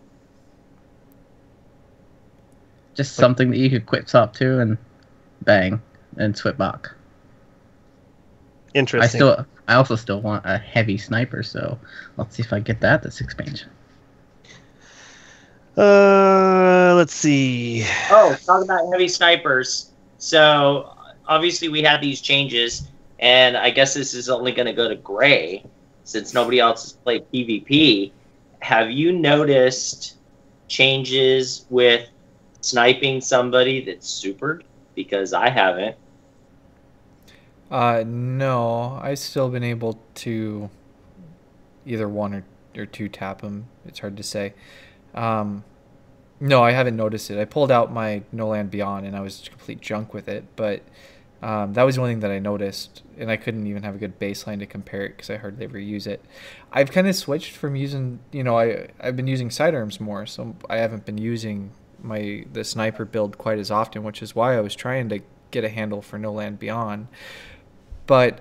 Just something that you could quick stop to and bang and swip back. interesting. I also still want a heavy sniper, so let's see if I get that this expansion. Let's see. Oh, talk about heavy snipers. So obviously we had these changes, and I guess this is only going to go to Gray since nobody else has played PvP. Have you noticed changes with sniping somebody that's supered? Because I haven't. No, I've still been able to either one or two tap them. It's hard to say. No, I haven't noticed it. I pulled out my No Land Beyond and I was complete junk with it, but that was the only thing that I noticed, and I couldn't even have a good baseline to compare it because I hardly ever use it. I've kind of switched from using, I've been using sidearms more, so I haven't been using the sniper build quite as often, which is why I was trying to get a handle for No Land Beyond. But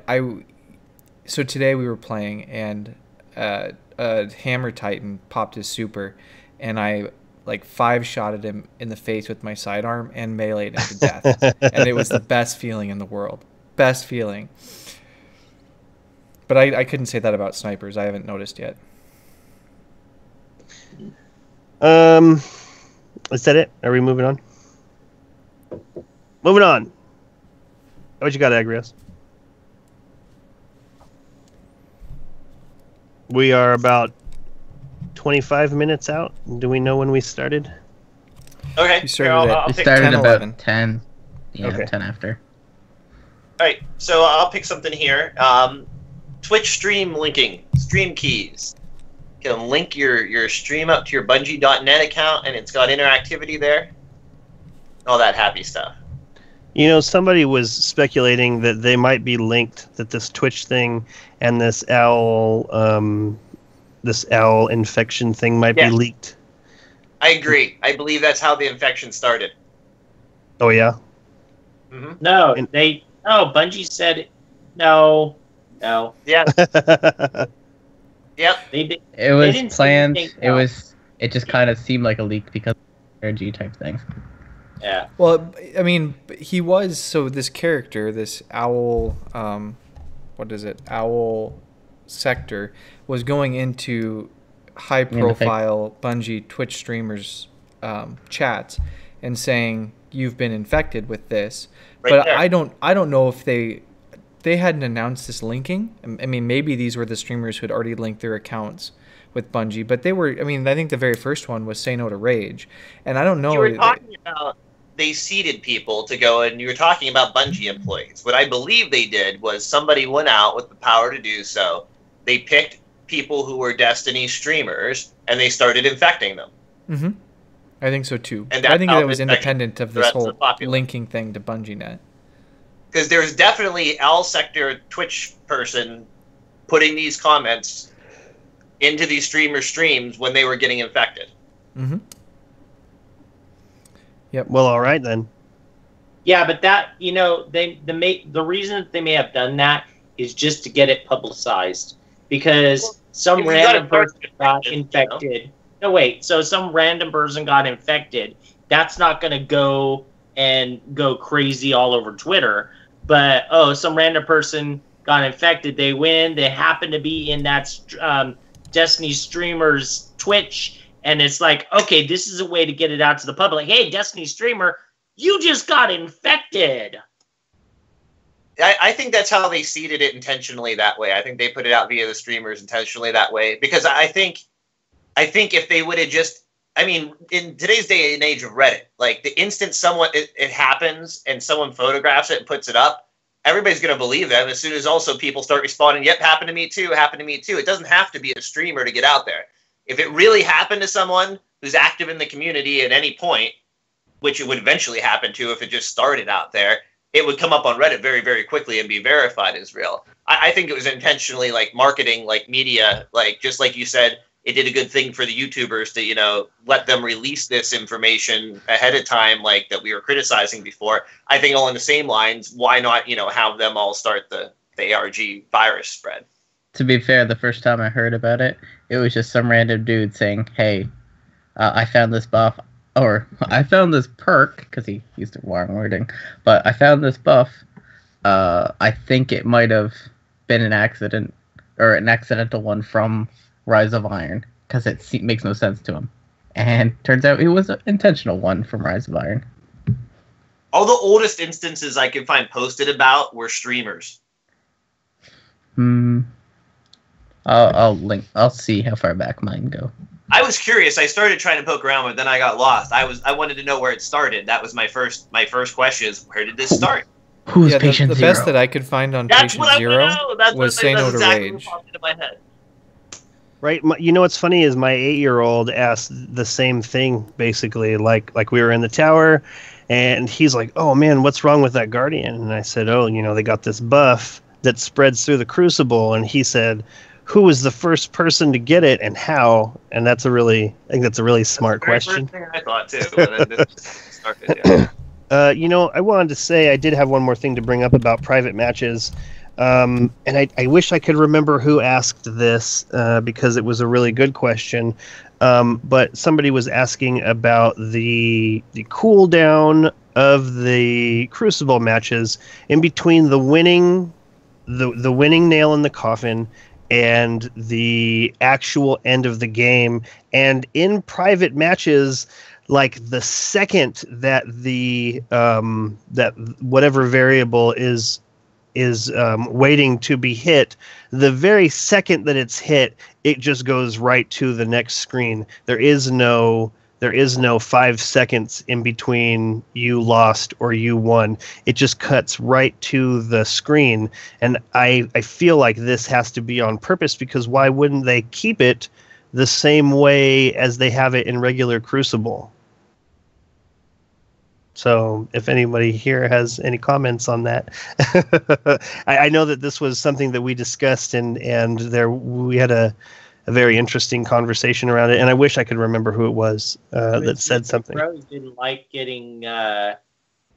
so today we were playing, and a Hammer Titan popped his super, and I like 5-shotted him in the face with my sidearm and meleeed him to death. And it was the best feeling in the world. Best feeling. But I couldn't say that about snipers. I haven't noticed yet. Is that it? Are we moving on? Moving on. What you got, Agrios? We are about 25 minutes out. Do we know when we started? Okay, You started here, at- I'll We pick. started 10, about 11. 10. Yeah, Okay. 10 after. All right, so I'll pick something here. Twitch stream linking, stream keys. You can link your stream up to your Bungie.net account, and it's got interactivity there. All that happy stuff. Somebody was speculating that they might be linked, that this Twitch thing and this owl infection thing might Yeah. be leaked. I agree. I believe that's how the infection started. Oh, yeah? Mm-hmm. No, And- Bungie said it. No. Yeah. Yep. They did. It was didn't say planned. anything, It just kind of seemed like a leak because of energy type things. Yeah. Well, I mean, he was, so this character, this owl, owl sector, was going into high-profile Bungie Twitch streamers' chats and saying, you've been infected with this. Right But there. I don't know if they hadn't announced this linking. I mean, maybe these were the streamers who had already linked their accounts with Bungie, but they were, I mean, I think the very first one was Say No to Rage, and I don't know. You were talking about they seeded people to go, and you were talking about Bungie employees. What I believe they did was somebody went out with the power to do so. They picked people who were Destiny streamers, and they started infecting them. Mm-hmm. I think so too. And I that's think how that was this independent of the this rest of whole the populace. linking thing to BungieNet. Because there's definitely L Sector Twitch person putting these comments into these streamer streams when they were getting infected. Mm-hmm. Yep. Well, all right then. Yeah, but that, the reason that they may have done that is just to get it publicized, because some if you random got a person got infected. No, wait. So some random person got infected. That's not going to go crazy all over Twitter. But some random person got infected. They win. They happen to be in that Destiny streamers Twitch, and it's like, okay, this is a way to get it out to the public. Hey, Destiny streamer, you just got infected. I think that's how they seeded it intentionally that way. I think they put it out via the streamers intentionally that way, because I think if they would have just, I mean, in today's day and age of Reddit, like the instant it happens and someone photographs it and puts it up, everybody's going to believe them as soon as also people start responding, yep, happened to me too, happened to me too. It doesn't have to be a streamer to get out there. If it really happened to someone who's active in the community at any point, which it would eventually happen to if it just started out there, it would come up on Reddit very, very quickly and be verified as real. I think it was intentionally like marketing, like media, like just like you said, it did a good thing for the YouTubers to, you know, let them release this information ahead of time, like that we were criticizing before. I think along the same lines, why not, you know, have them all start the ARG virus spread? To be fair, the first time I heard about it, it was just some random dude saying, hey, I found this buff, or I found this perk, because he used the wrong wording, but I found this buff. I think it might have been an accident, or an accidental one from Rise of Iron, because it makes no sense to him. And turns out it was an intentional one from Rise of Iron. All the oldest instances I could find posted about were streamers. I'll see how far back mine go. I was curious. I started trying to poke around, but then I got lost. I wanted to know where it started. That was my first question is, where did this start? Who's patient the zero? best that I could find on That's patient what I zero want to know. was Say No to exactly Rage. what popped into my head. Right. You know what's funny is my 8-year-old asked the same thing, basically. Like we were in the tower, and he's like, oh, man, what's wrong with that Guardian? And I said, oh, you know, they got this buff that spreads through the Crucible. And he said, who was the first person to get it and how? And I think that's a really smart question. First thing I thought, too. When it started, yeah. You know, I wanted to say I did have one more thing to bring up about private matches. And I wish I could remember who asked this because it was a really good question. But somebody was asking about the cooldown of the Crucible matches in between the winning nail in the coffin and the actual end of the game. And in private matches, like the second that that whatever variable is waiting to be hit, the very second that it's hit, it just goes right to the next screen. There is no 5 seconds in between you lost or you won. It just cuts right to the screen. And I feel like this has to be on purpose, because why wouldn't they keep it the same way as they have it in regular Crucible? So if anybody here has any comments on that. I know that this was something that we discussed, and we had a very interesting conversation around it, and I wish I could remember who it was that said something. Rose didn't like getting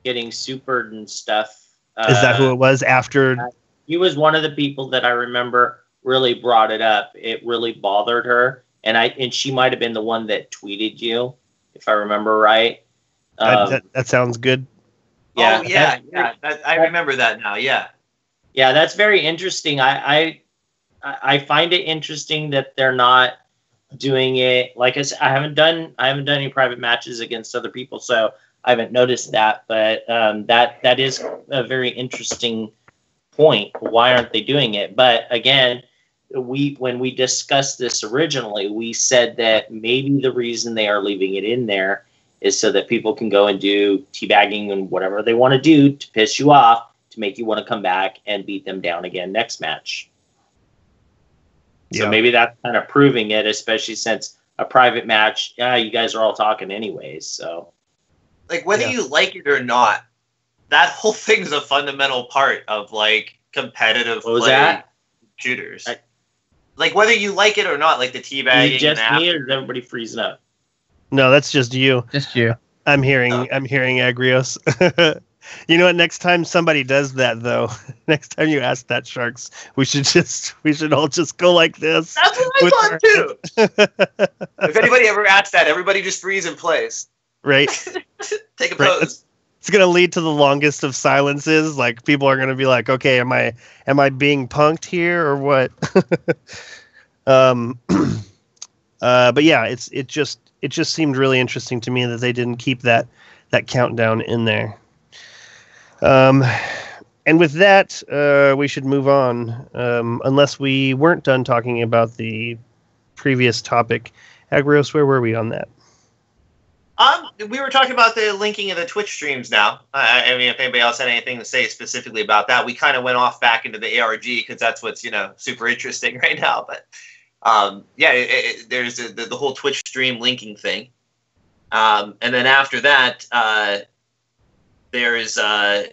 supered and stuff. Is that who it was after? He was one of the people that I remember really brought it up. It really bothered her, and she might have been the one that tweeted you, if I remember right. That sounds good. Yeah, I remember that now. Yeah, that's very interesting. I find it interesting that they're not doing it. Like I said, I haven't done any private matches against other people, so I haven't noticed that. But that is a very interesting point. Why aren't they doing it? But again, when we discussed this originally, we said that maybe the reason they are leaving it in there is so that people can go and do teabagging and whatever they want to do to piss you off, to make you want to come back and beat them down again next match. So maybe that's kind of proving it, especially since a private match, you guys are all talking anyways. So, like, whether you like it or not, that whole thing's a fundamental part of like competitive shooters. Like, whether you like it or not, like the teabagging. Is it just me, or is everybody freezing up? No, that's just you. Just you. I'm hearing Agrios. You know what? Next time somebody does that, though, next time you ask that, Sharks, we should all just go like this. That's what I thought too. If anybody ever asks that, everybody just freeze in place. Right. Take a pose. It's gonna lead to the longest of silences. Like, people are gonna be like, "Okay, am I being punked here or what?" But yeah, it just seemed really interesting to me that they didn't keep that countdown in there. And with that, we should move on, unless we weren't done talking about the previous topic. Agrios, where were we on that? We were talking about the linking of the Twitch streams now. I mean, if anybody else had anything to say specifically about that, we kind of went off back into the ARG because that's what's, super interesting right now. But there's the whole Twitch stream linking thing. And then after that, there's a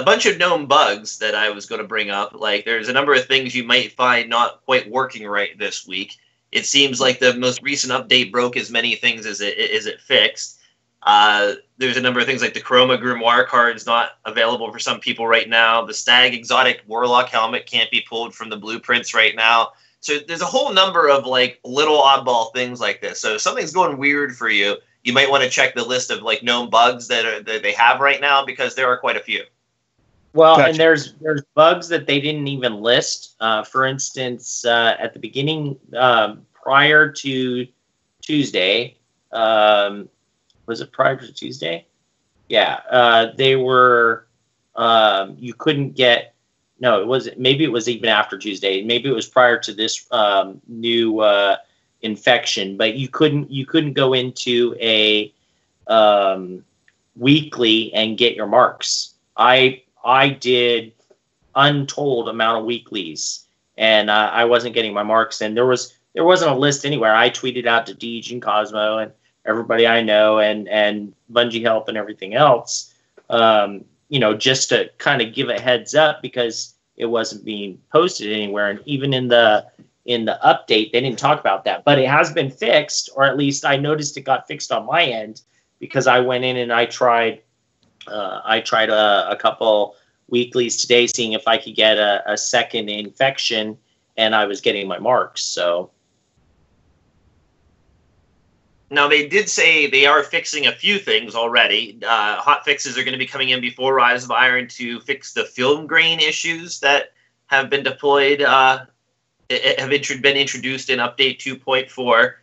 bunch of known bugs that I was going to bring up. Like, there's a number of things you might find not quite working right this week. It seems like the most recent update broke as many things as it fixed. There's a number of things like the Chroma Grimoire card's not available for some people right now. The Stag Exotic Warlock helmet can't be pulled from the blueprints right now. So there's a whole number of like little oddball things like this. So if something's going weird for you, you might want to check the list of like known bugs that they have right now, because there are quite a few. Well, Gotcha. and there's bugs that they didn't even list. For instance, at the beginning, prior to Tuesday, was it prior to Tuesday? Yeah, they were. You couldn't get. No, it wasn't. Maybe it was even after Tuesday. Maybe it was prior to this new infection. But you couldn't go into a weekly and get your marks. I did untold amount of weeklies, and I wasn't getting my marks. And there wasn't a list anywhere. I tweeted out to Deej and Cosmo and everybody I know, and Bungie Help and everything else, just to kind of give a heads up, because it wasn't being posted anywhere. And even in the update, they didn't talk about that. But it has been fixed, or at least I noticed it got fixed on my end, because I went in and I tried a couple weeklies today, seeing if I could get a second infection, and I was getting my marks. So now, they did say they are fixing a few things already. Hot fixes are going to be coming in before Rise of Iron to fix the film grain issues that have been deployed, been introduced in Update 2.4.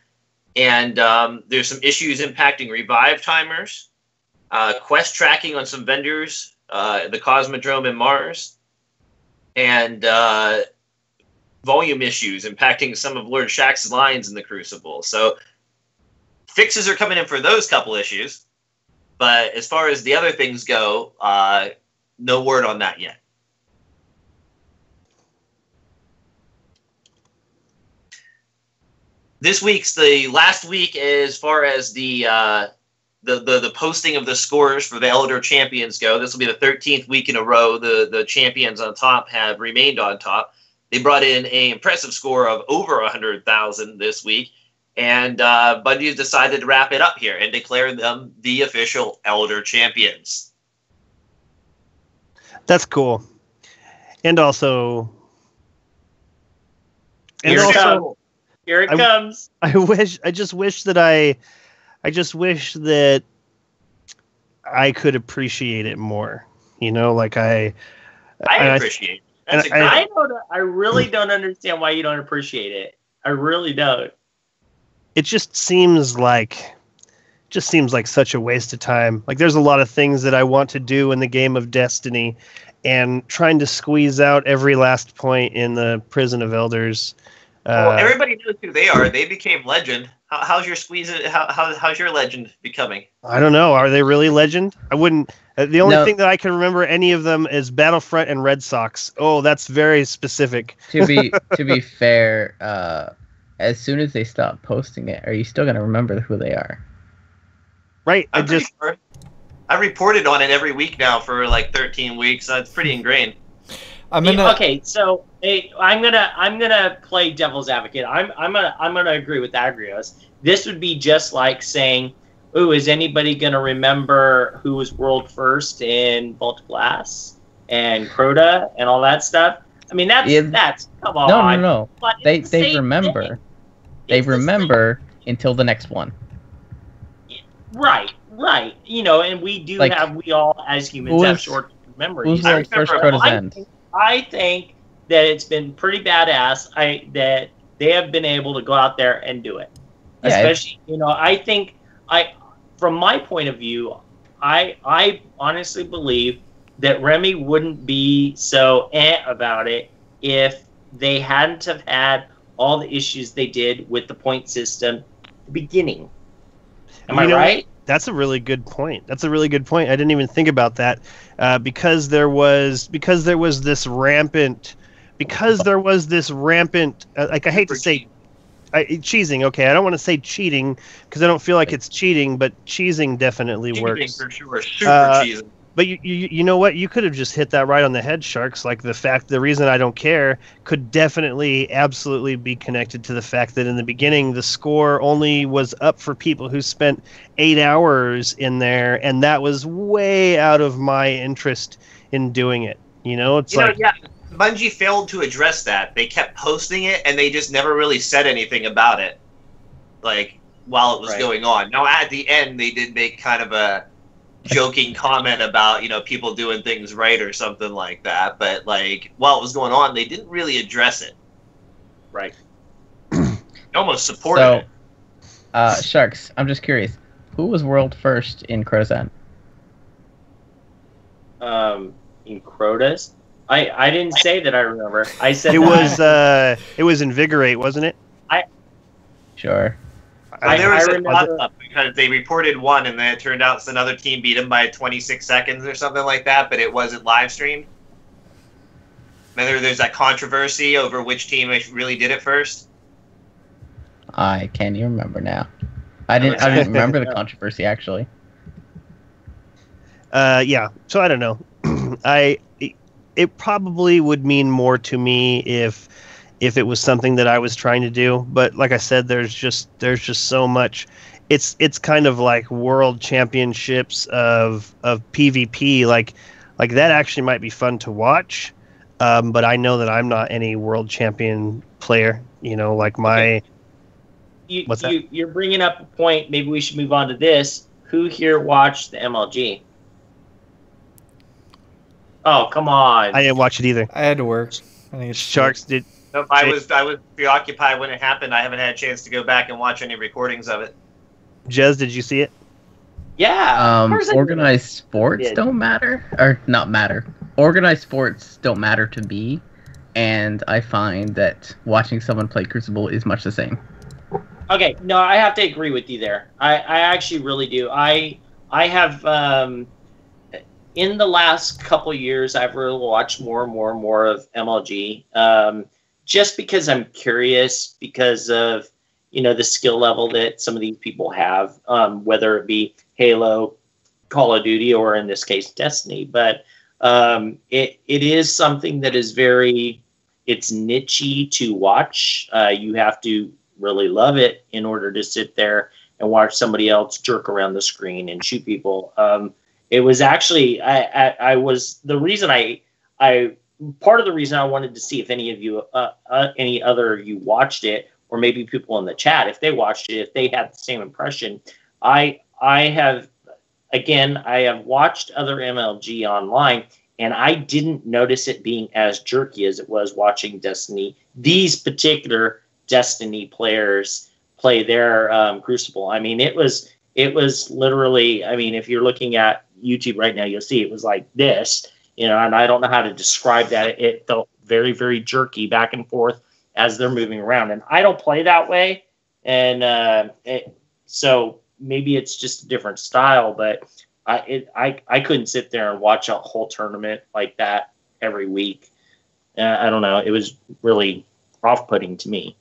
And there's some issues impacting revive timers. Quest tracking on some vendors, the Cosmodrome and Mars, and volume issues impacting some of Lord Shax's lines in the Crucible. So fixes are coming in for those couple issues, but as far as the other things go, no word on that yet. This week's the last week as far as the posting of the scores for the Elder Champions go. This will be the 13th week in a row the champions on top have remained on top. They brought in an impressive score of over 100,000 this week, and Bungie has decided to wrap it up here and declare them the official Elder Champions. That's cool. And also... Here it comes. I just wish that I could appreciate it more. Like I appreciate it. That's I really don't understand why you don't appreciate it. I really don't. It just seems like such a waste of time. Like, there's a lot of things that I want to do in the game of Destiny, and trying to squeeze out every last point in the Prison of Elders. Well, everybody knows who they are. They became legend. How's your squeeze? How's your legend becoming? I don't know. Are they really legend? I wouldn't. The only thing that I can remember any of them is Battlefront and Red Sox. Oh, that's very specific. To be fair, as soon as they stop posting it, are you still gonna remember who they are? Right. I reported on it every week now for like 13 weeks. So it's pretty ingrained. Okay, so I'm gonna play devil's advocate. I'm gonna agree with Agrios. This would be just like saying, "Ooh, is anybody gonna remember who was world first in Vault Glass and Crota and all that stuff?" I mean, that's come on. No. They remember. They remember until the next one. Right. And we all as humans have short memories. Who's world first Crota's End? I think that it's been pretty badass. That they have been able to go out there and do it. Yeah, Especially, I think from my point of view, I honestly believe that Remy wouldn't be so about it if they hadn't have had all the issues they did with the point system at the beginning. Am I right? That's a really good point. I didn't even think about that, because there was this rampant, like, I hate to say cheesing. Okay, I don't want to say cheating because I don't feel like it's cheating, but cheesing definitely works. For sure, super cheesing. But you know what? You could have just hit that right on the head, Sharks. Like, the reason I don't care could definitely, absolutely be connected to the fact that in the beginning, the score only was up for people who spent 8 hours in there, and that was way out of my interest in doing it. Bungie failed to address that. They kept posting it, and they just never really said anything about it, like, while it was going on. Now, at the end, they did make kind of a joking comment about people doing things right or something like that, but like while it was going on, they didn't really address it. Right. Almost supported it. Sharks, I'm just curious, who was world first in Crozan? In Crotas, I didn't say that. I remember I said it was Invigorate, wasn't it? Sure. I remember because they reported one, and then it turned out another team beat them by 26 seconds or something like that, but it wasn't live streamed. There's that controversy over which team really did it first. I can't even remember now. I didn't remember the controversy, actually. Yeah. So I don't know. It probably would mean more to me if it was something that I was trying to do, but like I said, there's just so much. It's kind of like world championships of PvP, like that actually might be fun to watch, but I know that I'm not any world champion player. Like my. What's that? You're bringing up a point. Maybe we should move on to this. Who here watched the MLG? Oh, come on! I didn't watch it either. I had to work. I think it's Sharks did. No, I was preoccupied when it happened. I haven't had a chance to go back and watch any recordings of it. Jez, did you see it? Yeah. Organized sports don't matter, or not matter. Organized sports don't matter to me, and I find that watching someone play Crucible is much the same. Okay, no, I have to agree with you there. I actually really do. I have in the last couple years, I've really watched more and more of MLG. Just because I'm curious, because of the skill level that some of these people have, whether it be Halo, Call of Duty, or in this case Destiny. But it is something that is it's niche-y to watch. You have to really love it in order to sit there and watch somebody else jerk around the screen and shoot people. It was actually part of the reason I wanted to see if any of you, any other of you watched it, or maybe people in the chat, if they watched it, if they had the same impression. I have watched other MLG online, and I didn't notice it being as jerky as it was watching Destiny. These particular Destiny players play their Crucible. I mean, it was literally. I mean, if you're looking at YouTube right now, you'll see it was like this. And I don't know how to describe that. It felt very, very jerky back and forth as they're moving around. And I don't play that way. And so maybe it's just a different style, but I couldn't sit there and watch a whole tournament like that every week. I don't know. It was really off-putting to me.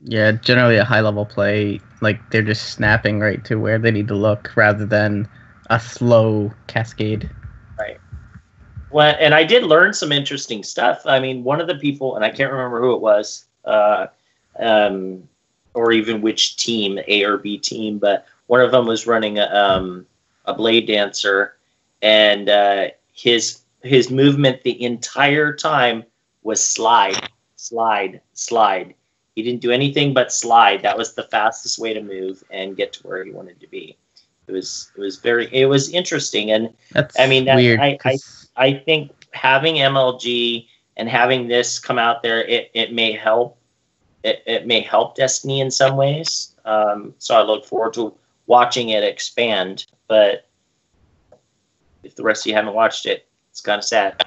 Yeah, generally a high-level play, like they're just snapping right to where they need to look rather than a slow cascade. Right. Well, and I did learn some interesting stuff. I mean, one of the people, and I can't remember who it was, or even which team, A or B team, but one of them was running a Blade Dancer, and his movement the entire time was slide. He didn't do anything but slide. That was the fastest way to move and get to where he wanted to be. It was interesting, and that's I mean, weird. I think having MLG and having this come out there, it may help. It may help Destiny in some ways. So I look forward to watching it expand. But if the rest of you haven't watched it, it's kind of sad.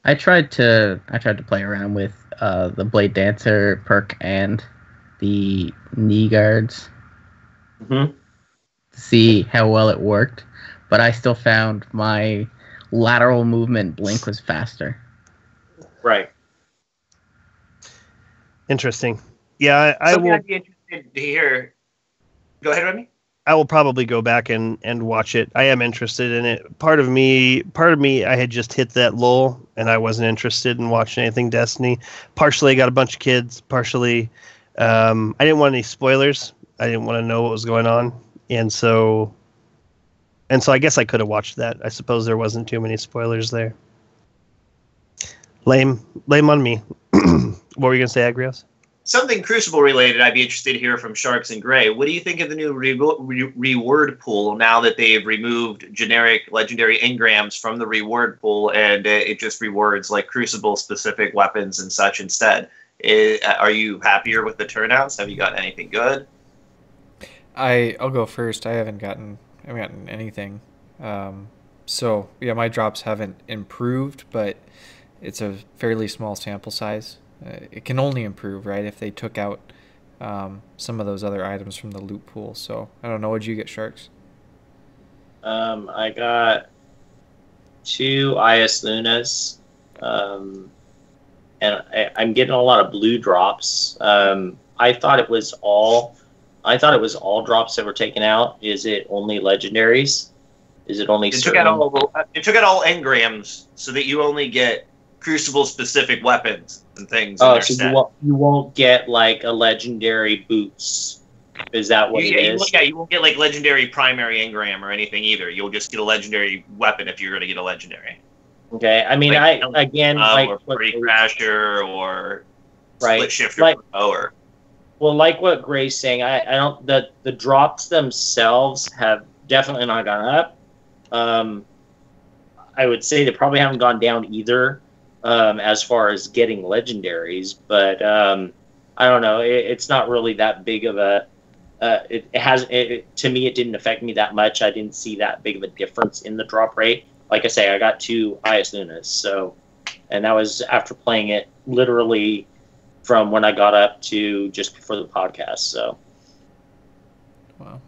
I tried to play around with the Blade Dancer perk and the knee guards Mm-hmm. to see how well it worked, but I still found my lateral movement blink was faster. Right. Interesting. Yeah, I will. I'd be interested to hear. Go ahead, Remy. I will probably go back and watch it. I am interested in it. Part of me, I had just hit that lull, and I wasn't interested in watching anything Destiny. Partially, I got a bunch of kids. Partially, I didn't want any spoilers. I didn't want to know what was going on, and so I guess I could have watched that. I suppose there wasn't too many spoilers there. Lame on me. What were you gonna say, Agrios? Something Crucible related, I'd be interested to hear from Sharks and Gray. What do you think of the new reward pool now that they've removed generic legendary engrams from the reward pool and it just rewards like Crucible specific weapons and such instead? Are you happier with the turnouts? Have you gotten anything good? I'll go first. I haven't gotten anything. So yeah, my drops haven't improved, but it's a fairly small sample size. It can only improve, right, if they took out some of those other items from the loot pool. So I don't know. What'd you get, Sharks? I got 2 IS Lunas, and I'm getting a lot of blue drops. I thought it was all drops that were taken out. Is it only legendaries? Is it only? It took out all engrams so that you only get Crucible specific weapons and things. Oh, so you won't get like a legendary boots. Is that what it is? You won't get like legendary primary engram or anything either. You'll just get a legendary weapon if you're going to get a legendary. Okay, I mean, like, like or Free Crasher or right. Split Shifter like, or. Well, like what Gray's saying, I don't. The drops themselves have definitely not gone up. I would say they probably haven't gone down either. As far as getting legendaries, but I don't know. It's not really that big of a. To me, it didn't affect me that much. I didn't see that big of a difference in the drop rate. Like I say, I got 2 IS Lunas, and that was after playing it literally from when I got up to just before the podcast. So, wow.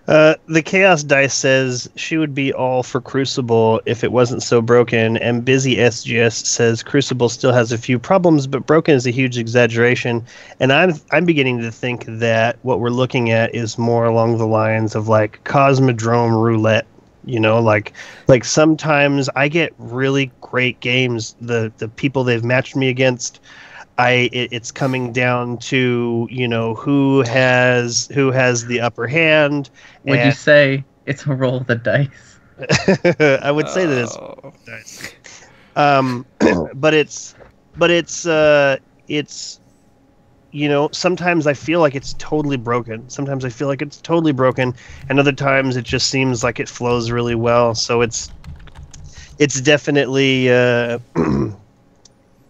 The Chaos Dice says she would be all for Crucible if it wasn't so broken, and Busy SGS says Crucible still has a few problems, but broken is a huge exaggeration. And I'm beginning to think that what we're looking at is more along the lines of like Cosmodrome Roulette. You know, like sometimes I get really great games. The people they've matched me against, it's coming down to, you know, who has the upper hand. Would you say it's a roll of the dice? I would say that it's a roll of the dice. But it's you know, sometimes I feel like it's totally broken. Sometimes I feel like it's totally broken, and other times it just seems like it flows really well. So it's definitely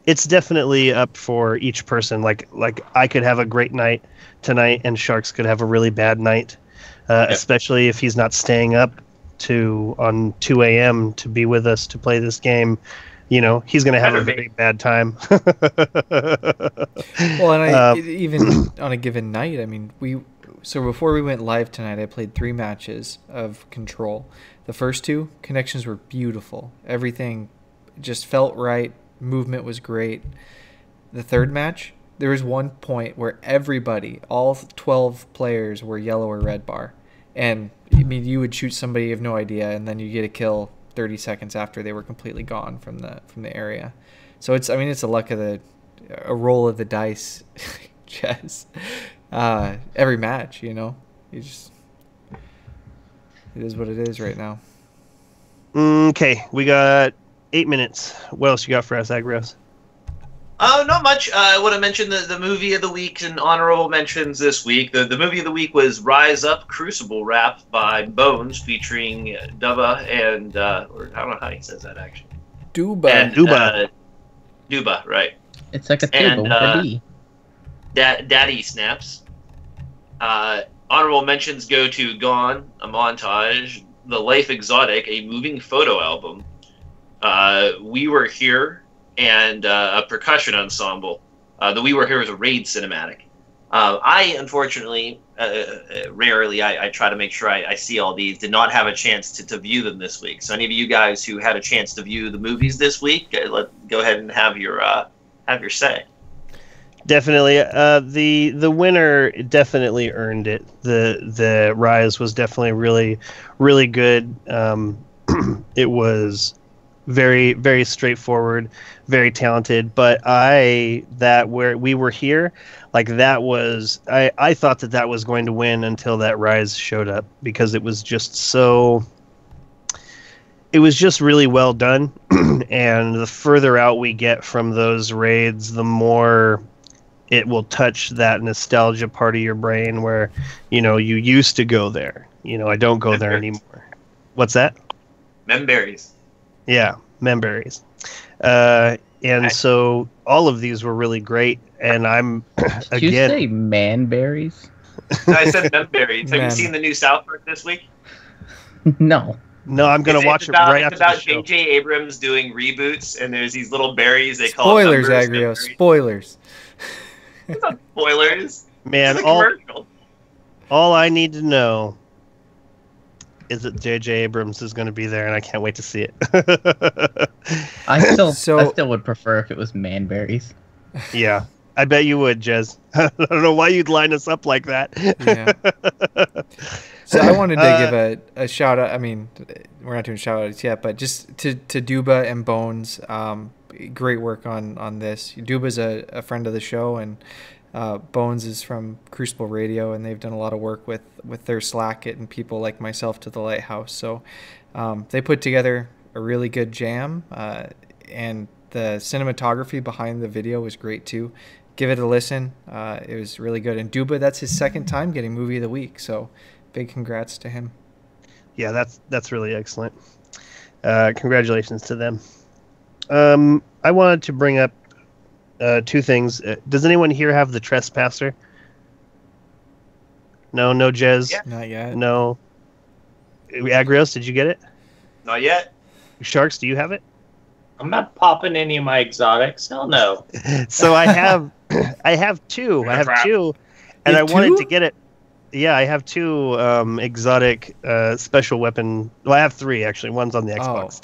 it's definitely up for each person. Like I could have a great night tonight, and Sharks could have a really bad night, especially if he's not staying up on 2 a.m. to be with us to play this game. You know, he's going to have a very bad time. Well, and even on a given night, I mean, before we went live tonight, I played 3 matches of Control. The first 2 connections were beautiful. Everything just felt right. Movement was great. The third match, there was one point where everybody, all 12 players, were yellow or red bar. And, I mean, you would shoot somebody, you have no idea, and then you get a kill 30 seconds after they were completely gone from the area. So it's a roll of the dice chess. Every match, you know. It is what it is right now. Okay, we got 8 minutes. What else you got for us, Agros? Not much. I want to mention the movie of the week and honorable mentions this week. The movie of the week was Rise Up Crucible Rap by Bones, featuring Dubba and, or I don't know how he says that actually. Duba. And, Duba. Duba, right. It's like a tuba with a D. Daddy Snaps. Honorable mentions go to Gone, a montage, The Life Exotic, a moving photo album, We Were Here, and a percussion ensemble. The We Were Here is a raid cinematic. I, unfortunately, rarely, I try to make sure I see all these, did not have a chance to view them this week. So any of you guys who had a chance to view the movies this week, go ahead and have your say. Definitely, the winner definitely earned it. The Rise was definitely really good. It was very, very straightforward, very talented. But where we were here, like that was, I thought that was going to win until that Rise showed up, because it was just so. It was just really well done, and the further out we get from those raids, the more it will touch that nostalgia part of your brain where, you used to go there. I don't go there anymore. What's that? Memberries. Yeah, Memberries. And so all of these were really great, and I'm, Did you say manberries? No, I said Memberries. Have you seen the new South Park this week? No. No, I'm going to watch it right after the show. It's about J.J. Abrams doing reboots, and there's these little berries. They call Spoilers, them Agrio. Spoilers. It's not spoilers. Man, all I need to know is that J.J. Abrams is going to be there, and I can't wait to see it. I still would prefer if it was manberries. Yeah, I bet you would, Jez. I don't know why you'd line us up like that. Yeah. So I wanted to give a shout out. I mean, we're not doing shout outs yet, but just to Duba and Bones. Great work on this. Duba's a friend of the show, and Bones is from Crucible Radio, and they've done a lot of work with their Slack-It and people like myself to the Lighthouse. So they put together a really good jam, and the cinematography behind the video was great too. Give it a listen. It was really good. And Duba, that's his second time getting Movie of the Week, so big congrats to him. Yeah, that's really excellent. Congratulations to them. I wanted to bring up two things. Does anyone here have the Trespasser? No, Jez? Yeah. Not yet. No. Agrios, did you get it? Not yet. Sharks, do you have it? I'm not popping any of my exotics. Hell no. So I have two. I have two, and I wanted to get it. Yeah, I have two exotic special weapon. Well, I have three actually. One's on the Xbox.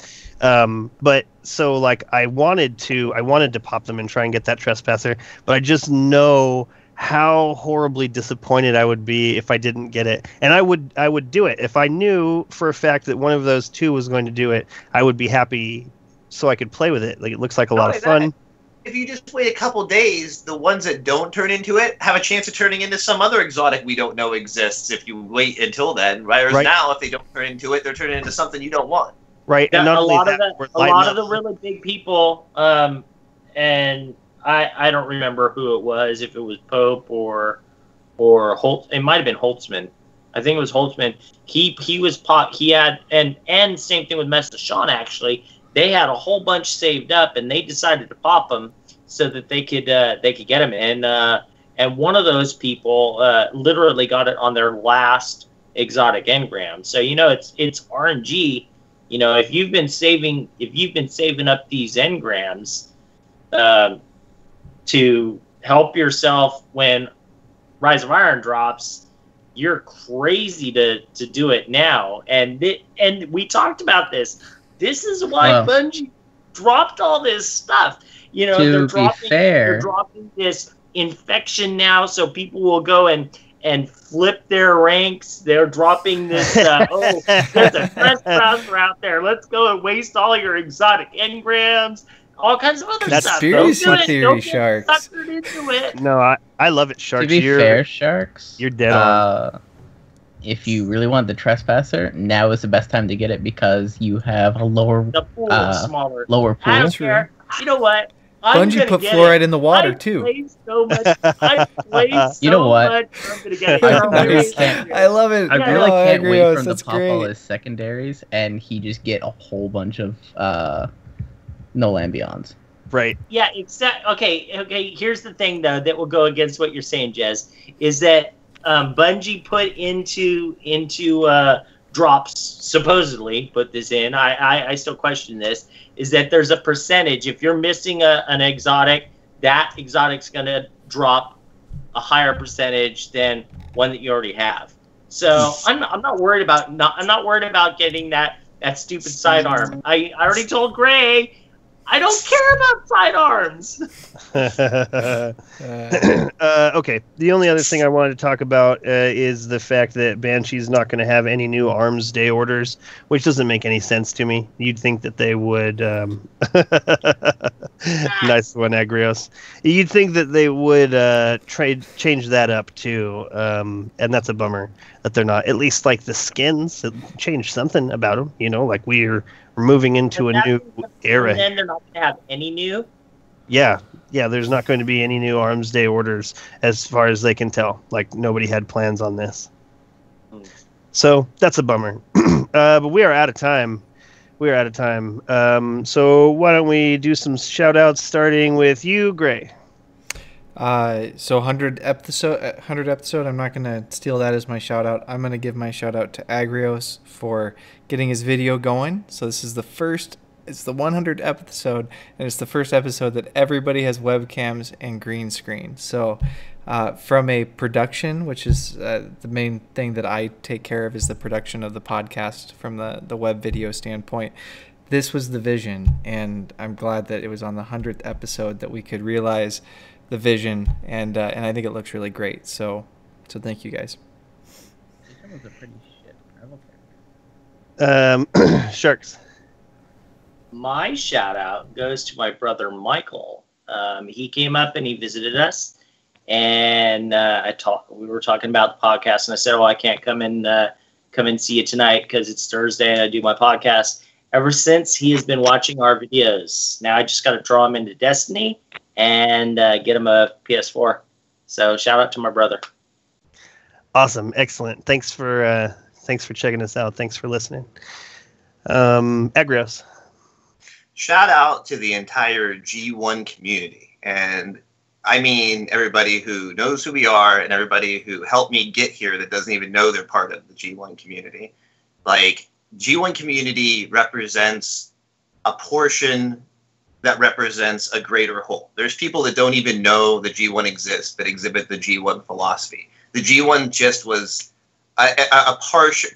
But so like I wanted to pop them and try and get that Trespasser, but I just know how horribly disappointed I would be if I didn't get it. And I would do it if I knew for a fact that one of those two was going to do it. I would be happy so I could play with it. Like it looks like a lot of fun. If you just wait a couple days, the ones that don't turn into it have a chance of turning into some other exotic we don't know exists if you wait until then. Whereas now, if they don't turn into it, they're turning into something you don't want. Right. Yeah, and not a only lot that, of the really big people, and I don't remember who it was, if it was Pope or Holt. It might have been Holtzman. I think it was Holtzman. He was he had and same thing with Mesa Sean actually. They had a whole bunch saved up, and they decided to pop them so that they could get them. And one of those people literally got it on their last exotic engram. So it's RNG. If you've been saving up these engrams to help yourself when Rise of Iron drops, you're crazy to do it now. And we talked about this. This is why Bungie dropped all this stuff. They're dropping this infection now, so people will go and flip their ranks. They're dropping this. There's a trespasser out there. Let's go and waste all your exotic engrams. All kinds of other stuff. Conspiracy theory, Sharks. Suckered into it. No, I love it, Sharks. To be fair, Sharks, you're dead on. If you really want the Trespasser, now is the best time to get it because you have a lower the pool is smaller. Lower pool. I don't care. You know what? Bungie put fluoride in the water too. I play so much. I play so You know what? much. I'm gonna get it. I You're really hilarious. can't- I love it. I really Oh, can't wait Agrios, for him that's to pop all great. his secondaries and he just get a whole bunch of no Lambions. Right. Yeah, except okay. Here's the thing though that will go against what you're saying, Jez, is that Bungie put into drops supposedly put this in. I still question this. Is that there's a percentage if you're missing an exotic, that exotic's gonna drop a higher percentage than one that you already have. So I'm not worried about getting that stupid sidearm. I already told Gray. I don't care about sidearms. Okay. The only other thing I wanted to talk about is the fact that Banshee's not going to have any new Arms Day orders, which doesn't make any sense to me. You'd think that they would. Nice one, Agrios. You'd think that they would change that up too, and that's a bummer that they're not. At least like the skins, change something about them. Like we're moving into a new era. And then they're not going to have any new. Yeah, there's not going to be any new Arms Day orders as far as they can tell. Like, nobody had plans on this. So, that's a bummer. But we are out of time. So, why don't we do some shout-outs, starting with you, Gray? So 100 episode, I'm not going to steal that as my shout-out. I'm going to give my shout-out to Agrios for getting his video going. So this is it's the 100th episode, and it's the first episode that everybody has webcams and green screen. So from a production, which is the main thing that I take care of is the production of the podcast from the web video standpoint. This was the vision, and I'm glad that it was on the 100th episode that we could realize the vision, and I think it looks really great. So thank you guys. This was a pretty shit Sharks. My shout out goes to my brother Michael. He came up and he visited us, and we were talking about the podcast, and I said, "Well, I can't come and see you tonight because it's Thursday and I do my podcast." Ever since, he has been watching our videos. Now I just got to draw him into Destiny and get him a PS4. So shout out to my brother. Awesome, excellent. Thanks for checking us out. Thanks for listening. Agrios. Shout out to the entire G1 community. And I mean everybody who knows who we are and everybody who helped me get here that doesn't even know they're part of the G1 community. Like, G1 community represents a portion that represents a greater whole. There's people that don't even know the G1 exists that exhibit the G1 philosophy. The G1 just was a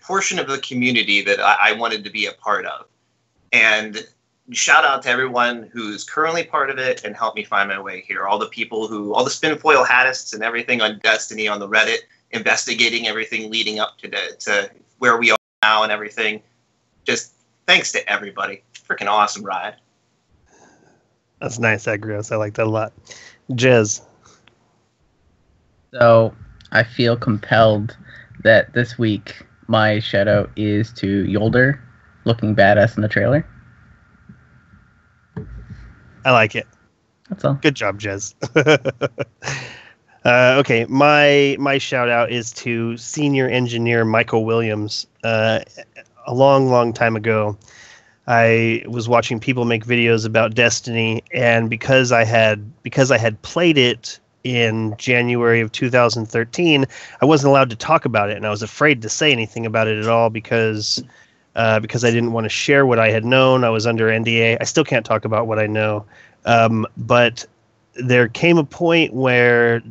portion of the community that I wanted to be a part of. And shout out to everyone who's currently part of it and helped me find my way here. All the people all the spinfoil hatists and everything on Destiny, on the Reddit, investigating everything leading up to where we are now and everything. Just thanks to everybody. Freaking awesome ride. That's nice, Agrios. I like that a lot. Jez. So I feel compelled that this week my shout out is to Yolder looking badass in the trailer. I like it. That's all. Good job, Jez. Okay, my shout out is to senior engineer Michael Williams. A long time ago, I was watching people make videos about Destiny, and because I had played it in January of 2013, I wasn't allowed to talk about it, and I was afraid to say anything about it at all because I didn't want to share what I had known. I was under NDA. I still can't talk about what I know, but there came a point where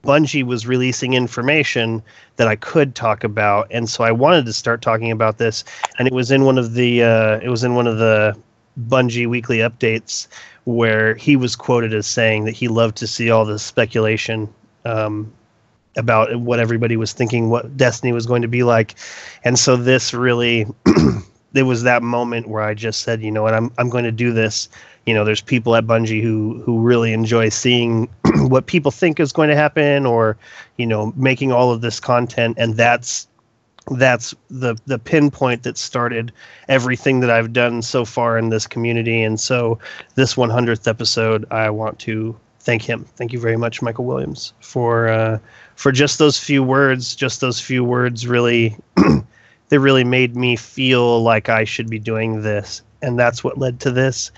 Bungie was releasing information that I could talk about, and so I wanted to start talking about this. And it was in one of the Bungie weekly updates where he was quoted as saying that he loved to see all the speculation about what everybody was thinking, what Destiny was going to be like. And so this really, there was that moment where I just said, you know what, I'm going to do this. There's people at Bungie who really enjoy seeing what people think is going to happen, or, making all of this content. And that's that's the pinpoint that started everything that I've done so far in this community. And so this 100th episode, I want to thank him. Thank you very much, Michael Williams, for just those few words. Just those few words really, they really made me feel like I should be doing this. And that's what led to this.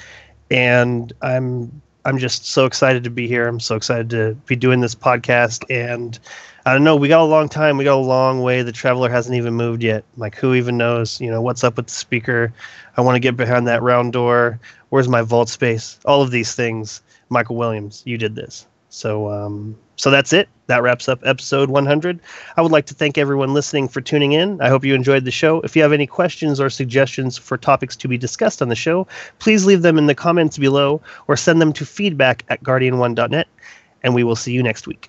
And I'm just so excited to be here. I'm so excited to be doing this podcast. And I don't know, we got a long time. We got a long way. The Traveler hasn't even moved yet. Like, who even knows, what's up with the speaker? I want to get behind that round door. Where's my vault space? All of these things. Michael Williams, you did this. So that's it. That wraps up episode 100. I would like to thank everyone listening for tuning in. I hope you enjoyed the show. If you have any questions or suggestions for topics to be discussed on the show, please leave them in the comments below or send them to feedback@guardian1.net, and we will see you next week.